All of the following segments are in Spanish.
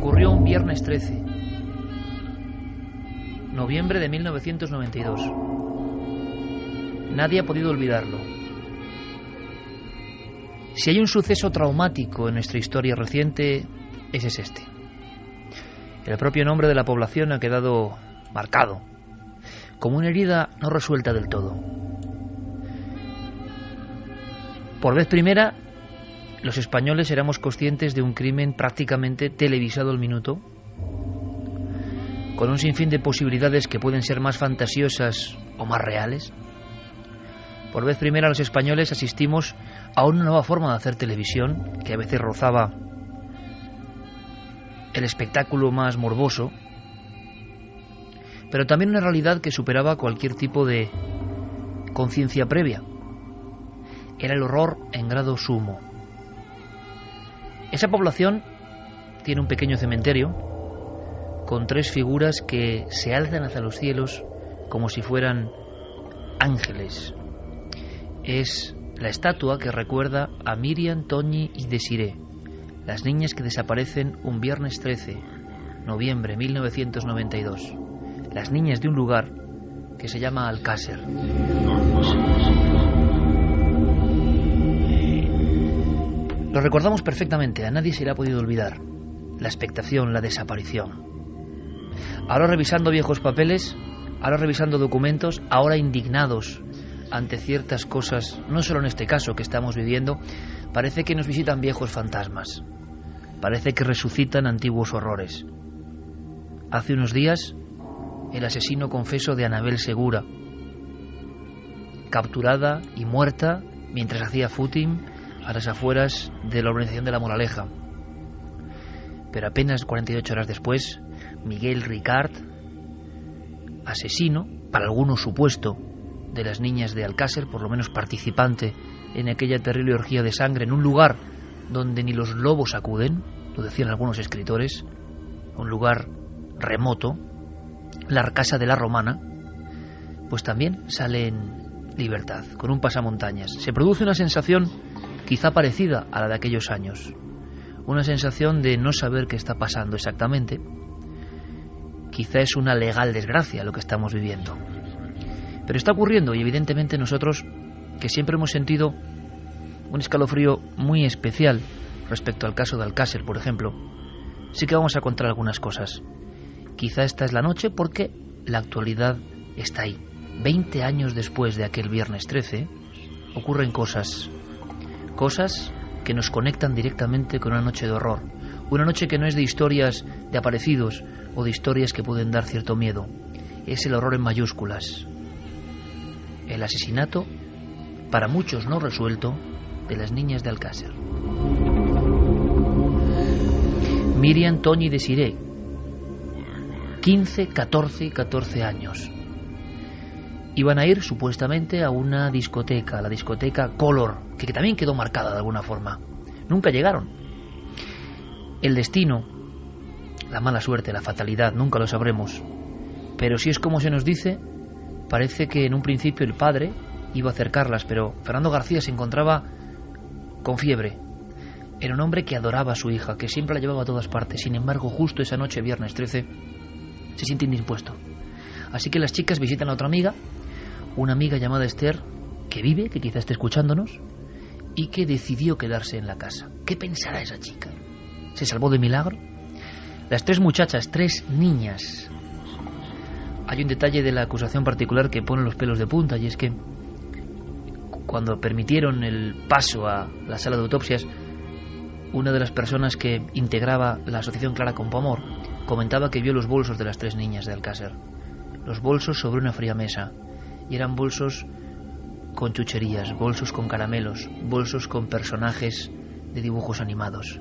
Ocurrió un viernes 13, noviembre de 1992. Nadie ha podido olvidarlo. Si hay un suceso traumático en nuestra historia reciente, ese es este. El propio nombre de la población ha quedado marcado, como una herida no resuelta del todo. Por vez primera, los españoles éramos conscientes de un crimen prácticamente televisado al minuto, con un sinfín de posibilidades que pueden ser más fantasiosas o más reales. Por vez primera los españoles asistimos a una nueva forma de hacer televisión, que a veces rozaba el espectáculo más morboso, pero también una realidad que superaba cualquier tipo de conciencia previa. Era el horror en grado sumo. Esa población tiene un pequeño cementerio con 3 figuras que se alzan hacia los cielos como si fueran ángeles. Es la estatua que recuerda a Miriam, Toñi y Desiré, las niñas que desaparecen un viernes 13, noviembre de 1992. Las niñas de un lugar que se llama Alcácer. Lo recordamos perfectamente, a nadie se le ha podido olvidar. La expectación, la desaparición. Ahora revisando viejos papeles, ahora revisando documentos, ahora indignados ante ciertas cosas, no solo en este caso que estamos viviendo, parece que nos visitan viejos fantasmas. Parece que resucitan antiguos horrores. Hace unos días, el asesino confeso de Anabel Segura, capturada y muerta mientras hacía footing a las afueras de la urbanización de La Moraleja. Pero apenas 48 horas después, Miguel Ricard, asesino, para algunos supuesto, de las niñas de Alcácer, por lo menos participante en aquella terrible orgía de sangre, en un lugar donde ni los lobos acuden, lo decían algunos escritores, un lugar remoto, la Casa de la Romana, pues también sale en libertad, con un pasamontañas. Se produce una sensación quizá parecida a la de aquellos años, una sensación de no saber qué está pasando exactamente. Quizá es una legal desgracia lo que estamos viviendo, pero está ocurriendo, y evidentemente nosotros, que siempre hemos sentido un escalofrío muy especial respecto al caso de Alcácer, por ejemplo, sí que vamos a contar algunas cosas. Quizá esta es la noche porque la actualidad está ahí. 20 años después de aquel viernes 13, ocurren cosas que nos conectan directamente con una noche de horror. Una noche que no es de historias de aparecidos o de historias que pueden dar cierto miedo. Es el horror en mayúsculas. El asesinato, para muchos no resuelto, de las niñas de Alcácer. Miriam, Toñi y Desiré, 15, 14 y 14 años. Iban a ir supuestamente a una discoteca, la discoteca Color, que también quedó marcada de alguna forma. Nunca llegaron. El destino, la mala suerte, la fatalidad, nunca lo sabremos. Pero si es como se nos dice, parece que en un principio el padre iba a acercarlas, pero Fernando García se encontraba con fiebre. Era un hombre que adoraba a su hija, que siempre la llevaba a todas partes. Sin embargo, justo esa noche, viernes 13, se siente indispuesto. Así que las chicas visitan a otra amiga, una amiga llamada Esther, que vive, que quizá esté escuchándonos, y que decidió quedarse en la casa. ¿Qué pensará esa chica? ¿Se salvó de milagro? Las 3 muchachas, 3 niñas. Hay un detalle de la acusación particular que pone los pelos de punta, y es que cuando permitieron el paso a la sala de autopsias, una de las personas que integraba la asociación Clara Campoamor comentaba que vio los bolsos de las 3 niñas de Alcácer. Los bolsos sobre una fría mesa. Y eran bolsos con chucherías, bolsos con caramelos, bolsos con personajes de dibujos animados.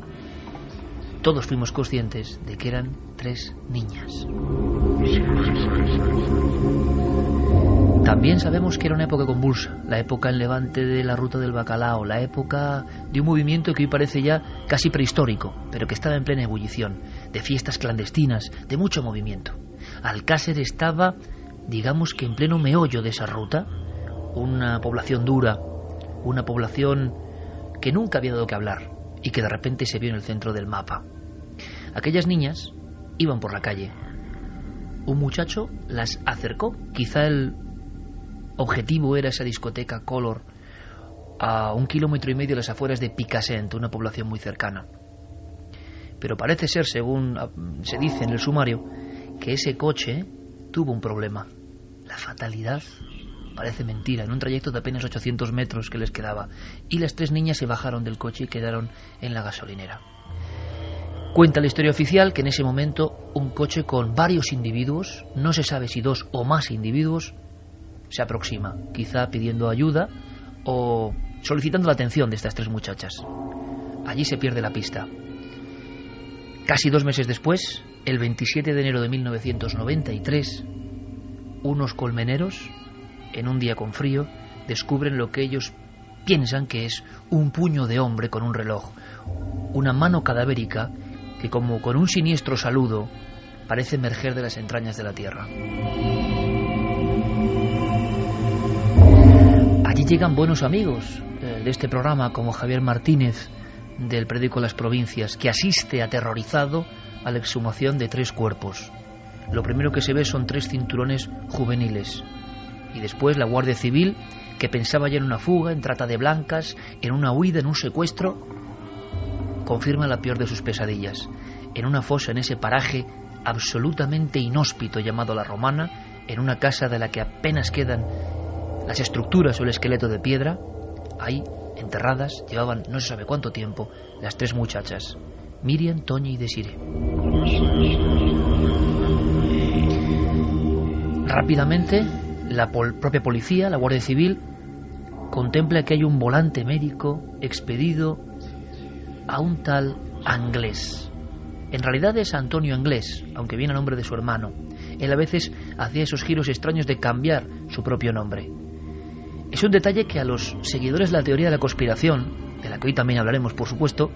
Todos fuimos conscientes de que eran 3 niñas. También sabemos que era una época convulsa, la época en Levante de la Ruta del Bacalao, la época de un movimiento que hoy parece ya casi prehistórico, pero que estaba en plena ebullición, de fiestas clandestinas, de mucho movimiento. Alcácer estaba, digamos que en pleno meollo de esa ruta, una población dura, una población que nunca había dado que hablar y que de repente se vio en el centro del mapa. Aquellas niñas iban por la calle. Un muchacho las acercó. Quizá el objetivo era esa discoteca Color, a 1,5 kilómetros de las afueras de Picassent, una población muy cercana. Pero parece ser, según se dice en el sumario, que ese coche tuvo un problema. La fatalidad parece mentira, en un trayecto de apenas 800 metros que les quedaba. Y las 3 niñas se bajaron del coche y quedaron en la gasolinera. Cuenta la historia oficial que en ese momento un coche con varios individuos, no se sabe si 2 o más individuos, se aproxima, quizá pidiendo ayuda o solicitando la atención de estas 3 muchachas. Allí se pierde la pista. Casi 2 meses después, el 27 de enero de 1993, unos colmeneros, en un día con frío, descubren lo que ellos piensan que es un puño de hombre con un reloj, una mano cadavérica que, como con un siniestro saludo, parece emerger de las entrañas de la tierra. Allí llegan buenos amigos de este programa, como Javier Martínez, del periódico Las Provincias, que asiste aterrorizado a la exhumación de 3 cuerpos. Lo primero que se ve son 3 cinturones juveniles, y después la Guardia Civil, que pensaba ya en una fuga, en trata de blancas, en una huida, en un secuestro, confirma la peor de sus pesadillas. En una fosa, en ese paraje absolutamente inhóspito llamado La Romana, en una casa de la que apenas quedan las estructuras o el esqueleto de piedra, ahí, enterradas, llevaban no se sabe cuánto tiempo, las 3 muchachas, Miriam, Toña y Desiree. Rápidamente, la propia policía, la Guardia Civil, contempla que hay un volante médico expedido a un tal Anglés. En realidad es Antonio Anglés, aunque viene a nombre de su hermano. Él a veces hacía esos giros extraños de cambiar su propio nombre. Es un detalle que a los seguidores de la teoría de la conspiración, de la que hoy también hablaremos por supuesto,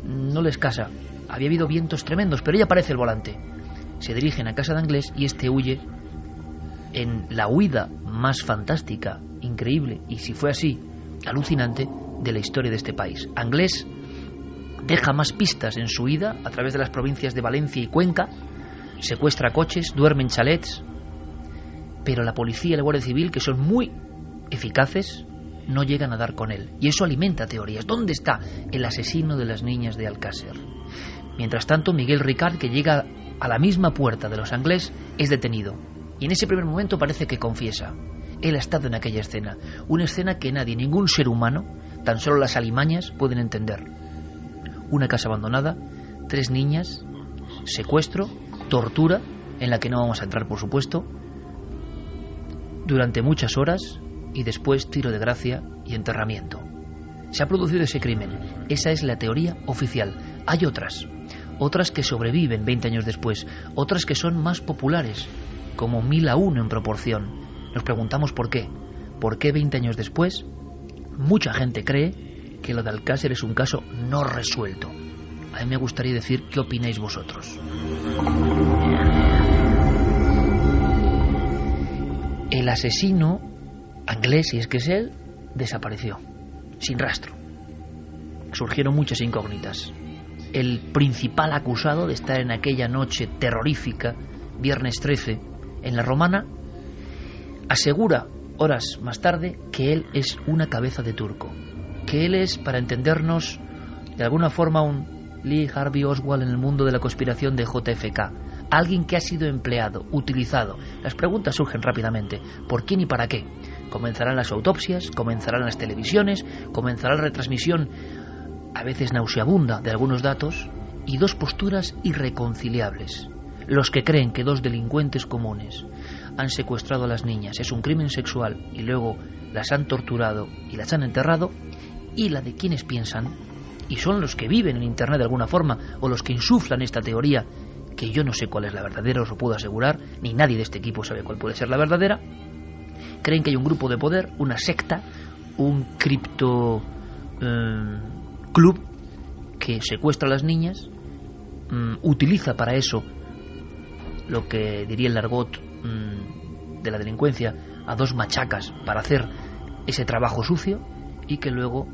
no les casa. Había habido vientos tremendos, pero ya aparece el volante. Se dirigen a casa de Anglés y este huye en la huida más fantástica, increíble, y si fue así, alucinante, de la historia de este país. Anglés deja más pistas en su huida a través de las provincias de Valencia y Cuenca, secuestra coches, duerme en chalets, pero la policía y la Guardia Civil, que son muy eficaces, no llegan a dar con él, y eso alimenta teorías. ¿Dónde está el asesino de las niñas de Alcácer? Mientras tanto, Miguel Ricard, que llega a la misma puerta de los Anglés, es detenido, y en ese primer momento parece que confiesa. Él ha estado en aquella escena, una escena que nadie, ningún ser humano, tan solo las alimañas, pueden entender. Una casa abandonada, 3 niñas, secuestro, tortura, en la que no vamos a entrar por supuesto, durante muchas horas, y después tiro de gracia y enterramiento. Se ha producido ese crimen. Esa es la teoría oficial. Hay otras que sobreviven 20 años después, otras que son más populares, como 1000-1 en proporción. Nos preguntamos por qué. ¿Por qué 20 años después mucha gente cree que lo de Alcácer es un caso no resuelto? A mí me gustaría decir qué opináis vosotros. El asesino Anglés, si es que es él, desapareció, sin rastro. Surgieron muchas incógnitas. El principal acusado de estar en aquella noche terrorífica, viernes 13, en La Romana, asegura horas más tarde que él es una cabeza de turco, que él es, para entendernos, de alguna forma un Lee Harvey Oswald en el mundo de la conspiración de JFK, alguien que ha sido empleado, utilizado. Las preguntas surgen rápidamente: ¿por quién y para qué? Comenzarán las autopsias, comenzarán las televisiones, comenzará la retransmisión, a veces nauseabunda, de algunos datos, y 2 posturas irreconciliables. Los que creen que 2 delincuentes comunes han secuestrado a las niñas, es un crimen sexual, y luego las han torturado y las han enterrado, y la de quienes piensan, y son los que viven en Internet de alguna forma, o los que insuflan esta teoría, que yo no sé cuál es la verdadera, os lo puedo asegurar, ni nadie de este equipo sabe cuál puede ser la verdadera. Creen que hay un grupo de poder, una secta, un cripto club que secuestra a las niñas, utiliza para eso lo que diría el argot de la delincuencia, a 2 machacas para hacer ese trabajo sucio, y que luego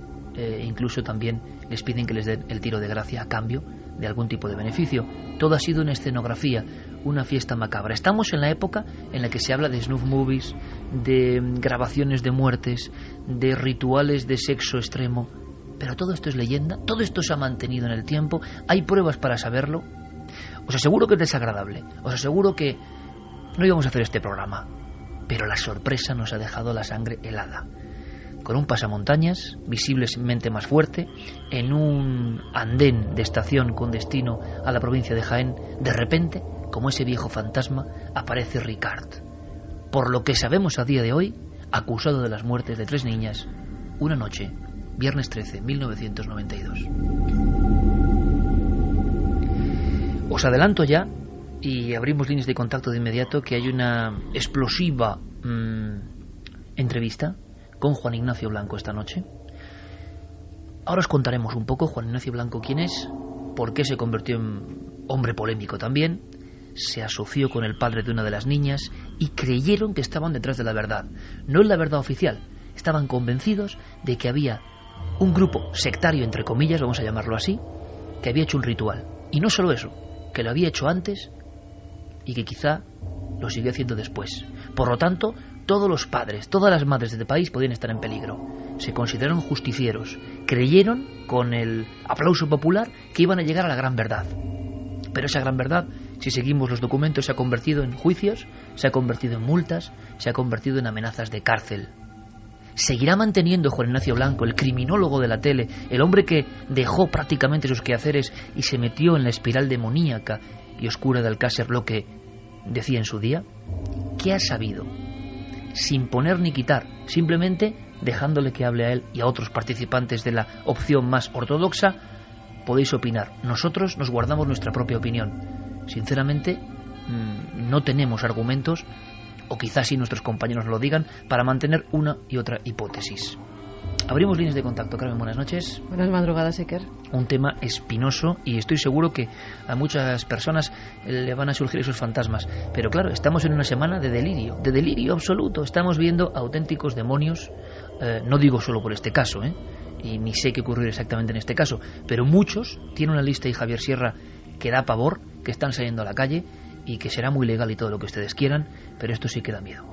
incluso también les piden que les den el tiro de gracia a cambio de algún tipo de beneficio. Todo ha sido una escenografía, una fiesta macabra. Estamos en la época en la que se habla de snuff movies, de grabaciones de muertes, de rituales de sexo extremo. Pero todo esto es leyenda, todo esto se ha mantenido en el tiempo, hay pruebas para saberlo. Os aseguro que es desagradable, os aseguro que no íbamos a hacer este programa, pero la sorpresa nos ha dejado la sangre helada. Con un pasamontañas, visiblemente más fuerte, en un andén de estación con destino a la provincia de Jaén, de repente, como ese viejo fantasma, aparece Ricard. Por lo que sabemos a día de hoy, acusado de las muertes de 3 niñas, una noche, viernes 13, 1992. Os adelanto ya, y abrimos líneas de contacto de inmediato, que hay una explosiva entrevista con Juan Ignacio Blanco esta noche. Ahora os contaremos un poco Juan Ignacio Blanco quién es, por qué se convirtió en hombre polémico también, se asoció con el padre de una de las niñas y creyeron que estaban detrás de la verdad. No es la verdad oficial, estaban convencidos de que había un grupo sectario, entre comillas, vamos a llamarlo así, que había hecho un ritual. Y no solo eso, que lo había hecho antes y que quizá lo sigue haciendo después. Por lo tanto, todos los padres, todas las madres de este país podían estar en peligro. Se consideraron justicieros, creyeron con el aplauso popular que iban a llegar a la gran verdad. Pero esa gran verdad, si seguimos los documentos, se ha convertido en juicios, se ha convertido en multas, se ha convertido en amenazas de cárcel. ¿Seguirá manteniendo Juan Ignacio Blanco, el criminólogo de la tele, el hombre que dejó prácticamente sus quehaceres y se metió en la espiral demoníaca y oscura de Alcácer, lo que decía en su día? ¿Qué ha sabido? Sin poner ni quitar, simplemente dejándole que hable a él y a otros participantes de la opción más ortodoxa, podéis opinar. Nosotros nos guardamos nuestra propia opinión. Sinceramente, no tenemos argumentos, o quizás sí nuestros compañeros lo digan, para mantener una y otra hipótesis. Abrimos líneas de contacto. Carmen, buenas noches. Buenas madrugadas, Iker. Un tema espinoso y estoy seguro que a muchas personas le van a surgir esos fantasmas. Pero claro, estamos en una semana de delirio absoluto. Estamos viendo auténticos demonios, no digo solo por este caso, y ni sé qué ocurrir exactamente en este caso, pero muchos, tiene una lista y Javier Sierra que da pavor, que están saliendo a la calle y que será muy legal y todo lo que ustedes quieran, pero esto sí que da miedo.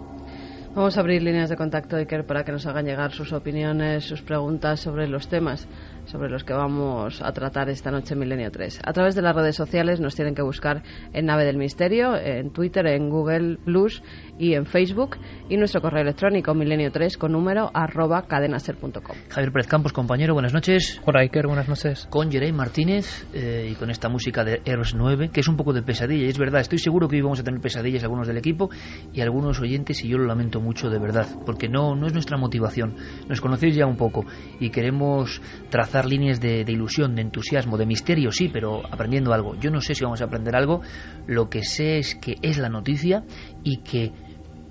Vamos a abrir líneas de contacto, Iker, para que nos hagan llegar sus opiniones, sus preguntas sobre los temas sobre los que vamos a tratar esta noche en Milenio 3. A través de las redes sociales nos tienen que buscar en Nave del Misterio, en Twitter, en Google Plus y en Facebook, y nuestro correo electrónico milenio3 con número @cadenaser.com. Javier Pérez Campos, compañero, buenas noches. Hola, Iker, buenas noches. Con Jerey Martínez y con esta música de Eros 9, que es un poco de pesadilla, y es verdad, estoy seguro que hoy vamos a tener pesadillas algunos del equipo y algunos oyentes, y yo lo lamento mucho de verdad, porque no es nuestra motivación. Nos conocéis ya un poco y queremos trazar líneas de ilusión, de entusiasmo, de misterio, sí, pero aprendiendo algo. Yo no sé si vamos a aprender algo, lo que sé es que es la noticia y que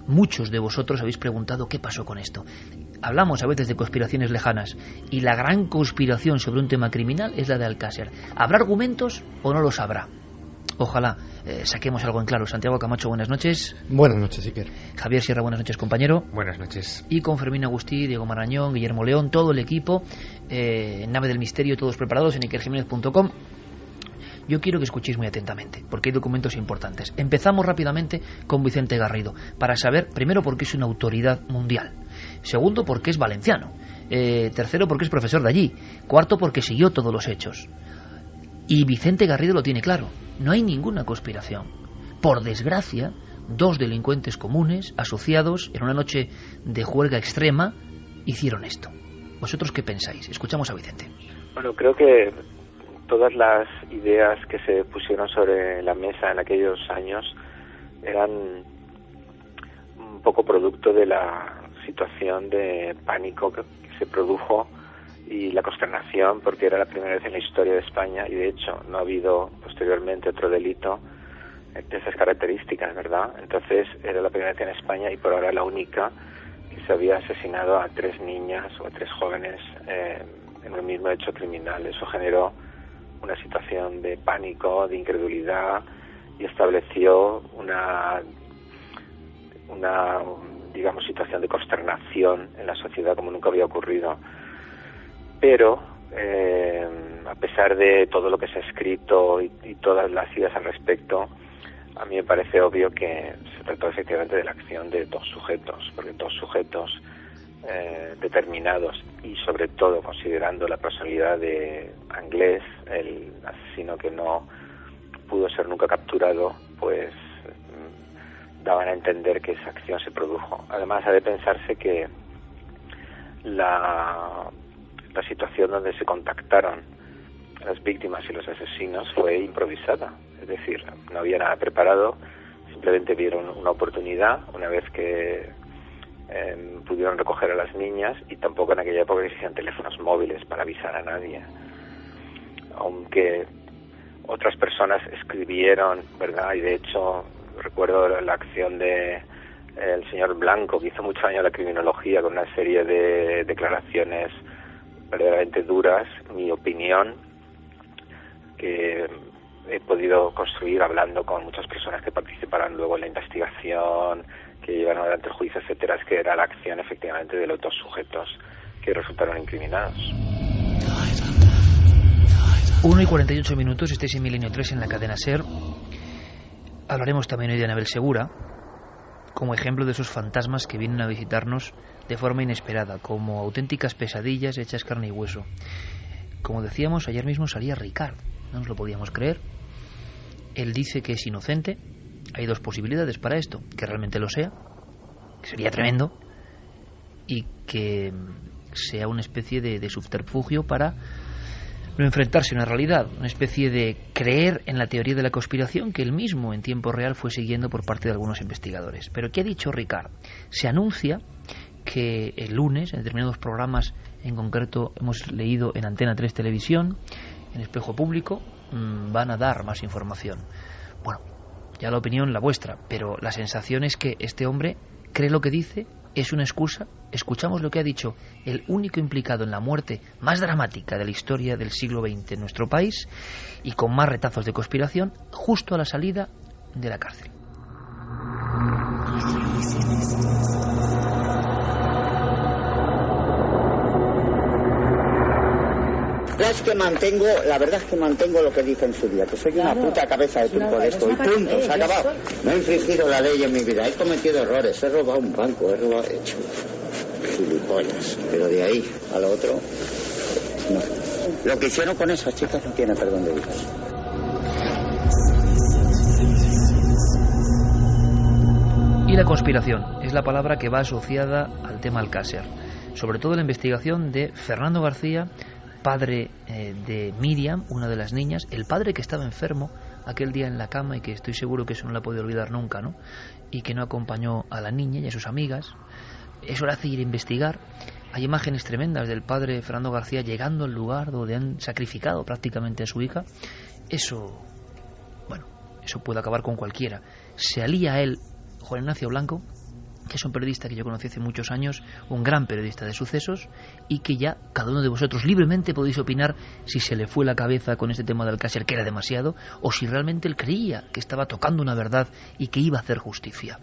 muchos de vosotros habéis preguntado qué pasó con esto. Hablamos a veces de conspiraciones lejanas y la gran conspiración sobre un tema criminal es la de Alcácer. ¿Habrá argumentos o no los habrá? Ojalá saquemos algo en claro. Santiago Camacho, buenas noches. Buenas noches, Iker. Javier Sierra, buenas noches, compañero. Buenas noches. Y con Fermín Agustí, Diego Marañón, Guillermo León, todo el equipo, Nave del Misterio, todos preparados en ikerjiménez.com. Yo quiero que escuchéis muy atentamente, porque hay documentos importantes. Empezamos rápidamente con Vicente Garrido, para saber, primero, por qué es una autoridad mundial. Segundo, porque es valenciano. Tercero, porque es profesor de allí. Cuarto, porque siguió todos los hechos. Y Vicente Garrido lo tiene claro. No hay ninguna conspiración. Por desgracia, 2 delincuentes comunes, asociados en una noche de juerga extrema, hicieron esto. ¿Vosotros qué pensáis? Escuchamos a Vicente. Bueno, creo que todas las ideas que se pusieron sobre la mesa en aquellos años eran un poco producto de la situación de pánico que se produjo y la consternación, porque era la primera vez en la historia de España, y de hecho no ha habido posteriormente otro delito de esas características, ¿verdad? Entonces era la primera vez en España y por ahora la única que se había asesinado a 3 niñas o a 3 jóvenes en un mismo hecho criminal. Eso generó una situación de pánico, de incredulidad, y estableció una digamos, situación de consternación en la sociedad como nunca había ocurrido. Pero a pesar de todo lo que se ha escrito y todas las ideas al respecto, a mí me parece obvio que se trató efectivamente de la acción de dos sujetos, porque dos sujetos determinados, y sobre todo considerando la personalidad de Anglès, el asesino que no pudo ser nunca capturado, pues daban a entender que esa acción se produjo. Además, ha de pensarse que la situación donde se contactaron las víctimas y los asesinos fue improvisada, es decir, no había nada preparado, simplemente vieron una oportunidad una vez que pudieron recoger a las niñas, y tampoco en aquella época existían teléfonos móviles para avisar a nadie, aunque otras personas escribieron, ¿verdad? Y de hecho recuerdo la acción de el señor Blanco, que hizo mucho daño a la criminología con una serie de declaraciones verdaderamente duras. Mi opinión, que he podido construir hablando con muchas personas que participaron luego en la investigación, que llevaron adelante el juicio, etcétera, es que era la acción efectivamente de los dos sujetos que resultaron incriminados. 1:48, estáis en Milenio 3 en la cadena SER. Hablaremos también hoy de Anabel Segura, como ejemplo de esos fantasmas que vienen a visitarnos de forma inesperada, como auténticas pesadillas hechas carne y hueso. Como decíamos, ayer mismo salía Ricard, no nos lo podíamos creer. Él dice que es inocente. Hay dos posibilidades para esto: que realmente lo sea, que sería tremendo, y que sea una especie de subterfugio para no enfrentarse a una realidad, una especie de creer en la teoría de la conspiración que él mismo en tiempo real fue siguiendo por parte de algunos investigadores. Pero ¿qué ha dicho Ricard? Se anuncia que el lunes, en determinados programas, en concreto hemos leído en Antena 3 Televisión, en Espejo Público, van a dar más información. Bueno, ya la opinión la vuestra, pero la sensación es que este hombre cree lo que dice, es una excusa. Escuchamos lo que ha dicho el único implicado en la muerte más dramática de la historia del siglo XX en nuestro país, y con más retazos de conspiración, justo a la salida de la cárcel. La verdad es que mantengo lo que dice en su día, que soy una puta cabeza de turco de esto, y punto, se ha acabado. No he infringido la ley en mi vida, he cometido errores, he robado un banco, he hecho gilipollas, pero de ahí a lo otro, no. Lo que hicieron con esas chicas no tiene perdón de Dios. Y la conspiración es la palabra que va asociada al tema Alcácer, sobre todo la investigación de Fernando García, padre de Miriam, una de las niñas, el padre que estaba enfermo aquel día en la cama y que estoy seguro que eso no la puede olvidar nunca, ¿no? Y que no acompañó a la niña y a sus amigas. Eso le hace ir a investigar. Hay imágenes tremendas del padre Fernando García llegando al lugar donde han sacrificado prácticamente a su hija. Eso puede acabar con cualquiera. Se alía a él Juan Ignacio Blanco, que es un periodista que yo conocí hace muchos años, un gran periodista de sucesos, y que ya cada uno de vosotros libremente podéis opinar si se le fue la cabeza con este tema de Alcácer, que era demasiado, o si realmente él creía que estaba tocando una verdad y que iba a hacer justicia.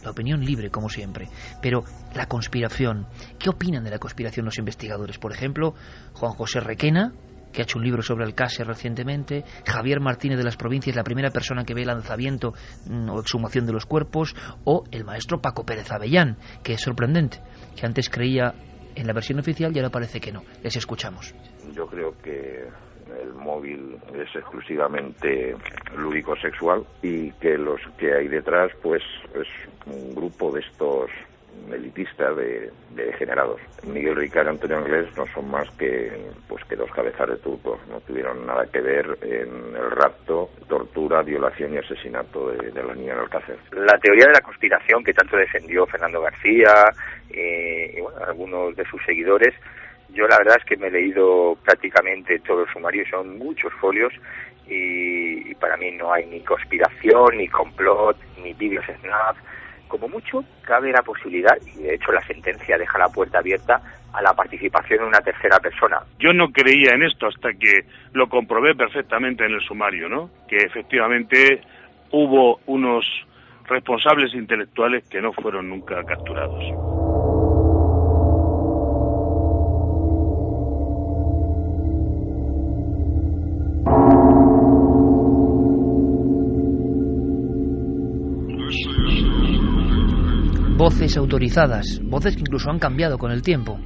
La opinión libre, como siempre. Pero la conspiración, ¿qué opinan de la conspiración los investigadores? Por ejemplo, Juan José Requena, que ha hecho un libro sobre Alcácer recientemente, Javier Martínez de las Provincias, la primera persona que ve el lanzamiento o exhumación de los cuerpos, o el maestro Paco Pérez Avellán, que es sorprendente, que antes creía en la versión oficial y ahora parece que no. Les escuchamos. Yo creo que el móvil es exclusivamente lúdico-sexual y que los que hay detrás pues es un grupo de estos elitistas de degenerados. Miguel Ricard y Antonio Anglès no son más que dos cabezas de turcos, no tuvieron nada que ver en el rapto, tortura, violación y asesinato de la niña en Alcácer. La teoría de la conspiración que tanto defendió Fernando García y bueno, algunos de sus seguidores, yo la verdad es que me he leído prácticamente todo el sumario, son muchos folios y para mí no hay ni conspiración, ni complot, ni vídeos snap. Como mucho cabe la posibilidad, y de hecho la sentencia deja la puerta abierta a la participación de una tercera persona. Yo no creía en esto hasta que lo comprobé perfectamente en el sumario, ¿no? Que efectivamente hubo unos responsables intelectuales que no fueron nunca capturados. voces autorizadas, voces que incluso han cambiado con el tiempo.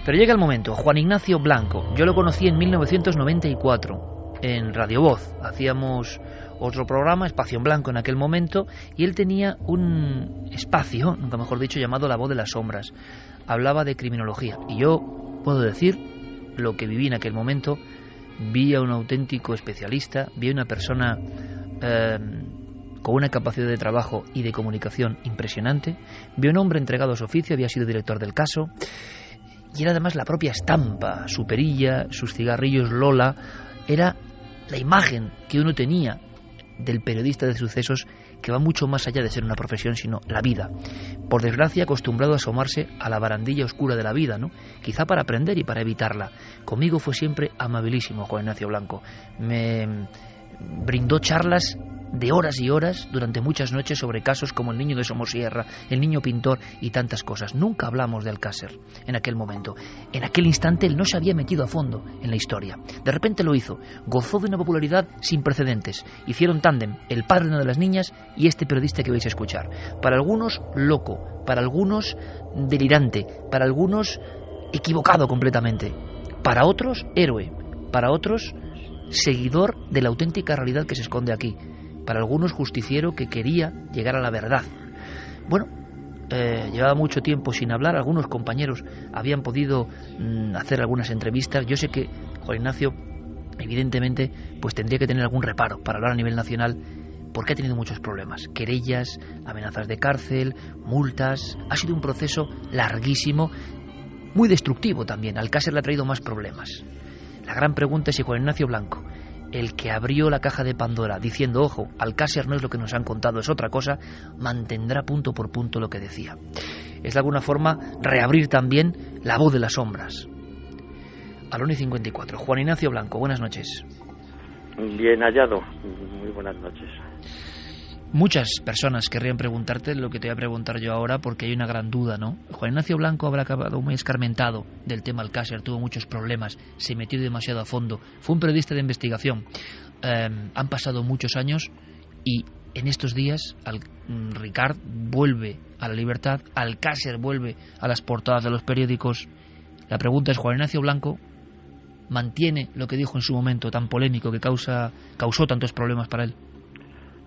Pero llega el momento. Juan Ignacio Blanco, yo lo conocí en 1994 en Radio Voz. Hacíamos otro programa, Espacio en Blanco en aquel momento, y él tenía un espacio, nunca mejor dicho, llamado La Voz de las Sombras. Hablaba de criminología, y yo puedo decir lo que viví en aquel momento. Vi a un auténtico especialista, vi a una persona con una capacidad de trabajo y de comunicación impresionante, vi a un hombre entregado a su oficio, había sido director del caso, y era además la propia estampa, su perilla, sus cigarrillos Lola, era la imagen que uno tenía del periodista de sucesos, que va mucho más allá de ser una profesión, sino la vida. Por desgracia, acostumbrado a asomarse a la barandilla oscura de la vida, ¿no? Quizá para aprender y para evitarla. Conmigo fue siempre amabilísimo Juan Ignacio Blanco. Me brindó charlas de horas y horas durante muchas noches sobre casos como el niño de Somosierra, el niño pintor y tantas cosas. Nunca hablamos de Alcácer en aquel momento. En aquel instante él no se había metido a fondo en la historia. De repente lo hizo. Gozó de una popularidad sin precedentes. Hicieron tándem el padre de una de las niñas y este periodista que vais a escuchar. Para algunos loco, para algunos delirante, para algunos equivocado completamente. Para otros héroe, para otros seguidor de la auténtica realidad que se esconde aquí. Para algunos justiciero que quería llegar a la verdad. Bueno, llevaba mucho tiempo sin hablar, algunos compañeros habían podido hacer algunas entrevistas. Yo sé que Juan Ignacio, evidentemente, pues tendría que tener algún reparo para hablar a nivel nacional, porque ha tenido muchos problemas, querellas, amenazas de cárcel, multas. Ha sido un proceso larguísimo, muy destructivo también. Alcácer le ha traído más problemas. La gran pregunta es si Juan Ignacio Blanco, el que abrió la caja de Pandora diciendo, ojo, Alcácer no es lo que nos han contado, es otra cosa, mantendrá punto por punto lo que decía. Es de alguna forma reabrir también La Voz de las Sombras. A la 1:54. Juan Ignacio Blanco, buenas noches. Bien hallado, muy buenas noches. Muchas personas querrían preguntarte lo que te voy a preguntar yo ahora, porque hay una gran duda, ¿no? Juan Ignacio Blanco habrá acabado muy escarmentado del tema Alcácer, tuvo muchos problemas, se metió demasiado a fondo, fue un periodista de investigación. Han pasado muchos años y en estos días Ricard vuelve a la libertad, Alcácer vuelve a las portadas de los periódicos. La pregunta es, ¿Juan Ignacio Blanco mantiene lo que dijo en su momento tan polémico que causó tantos problemas para él?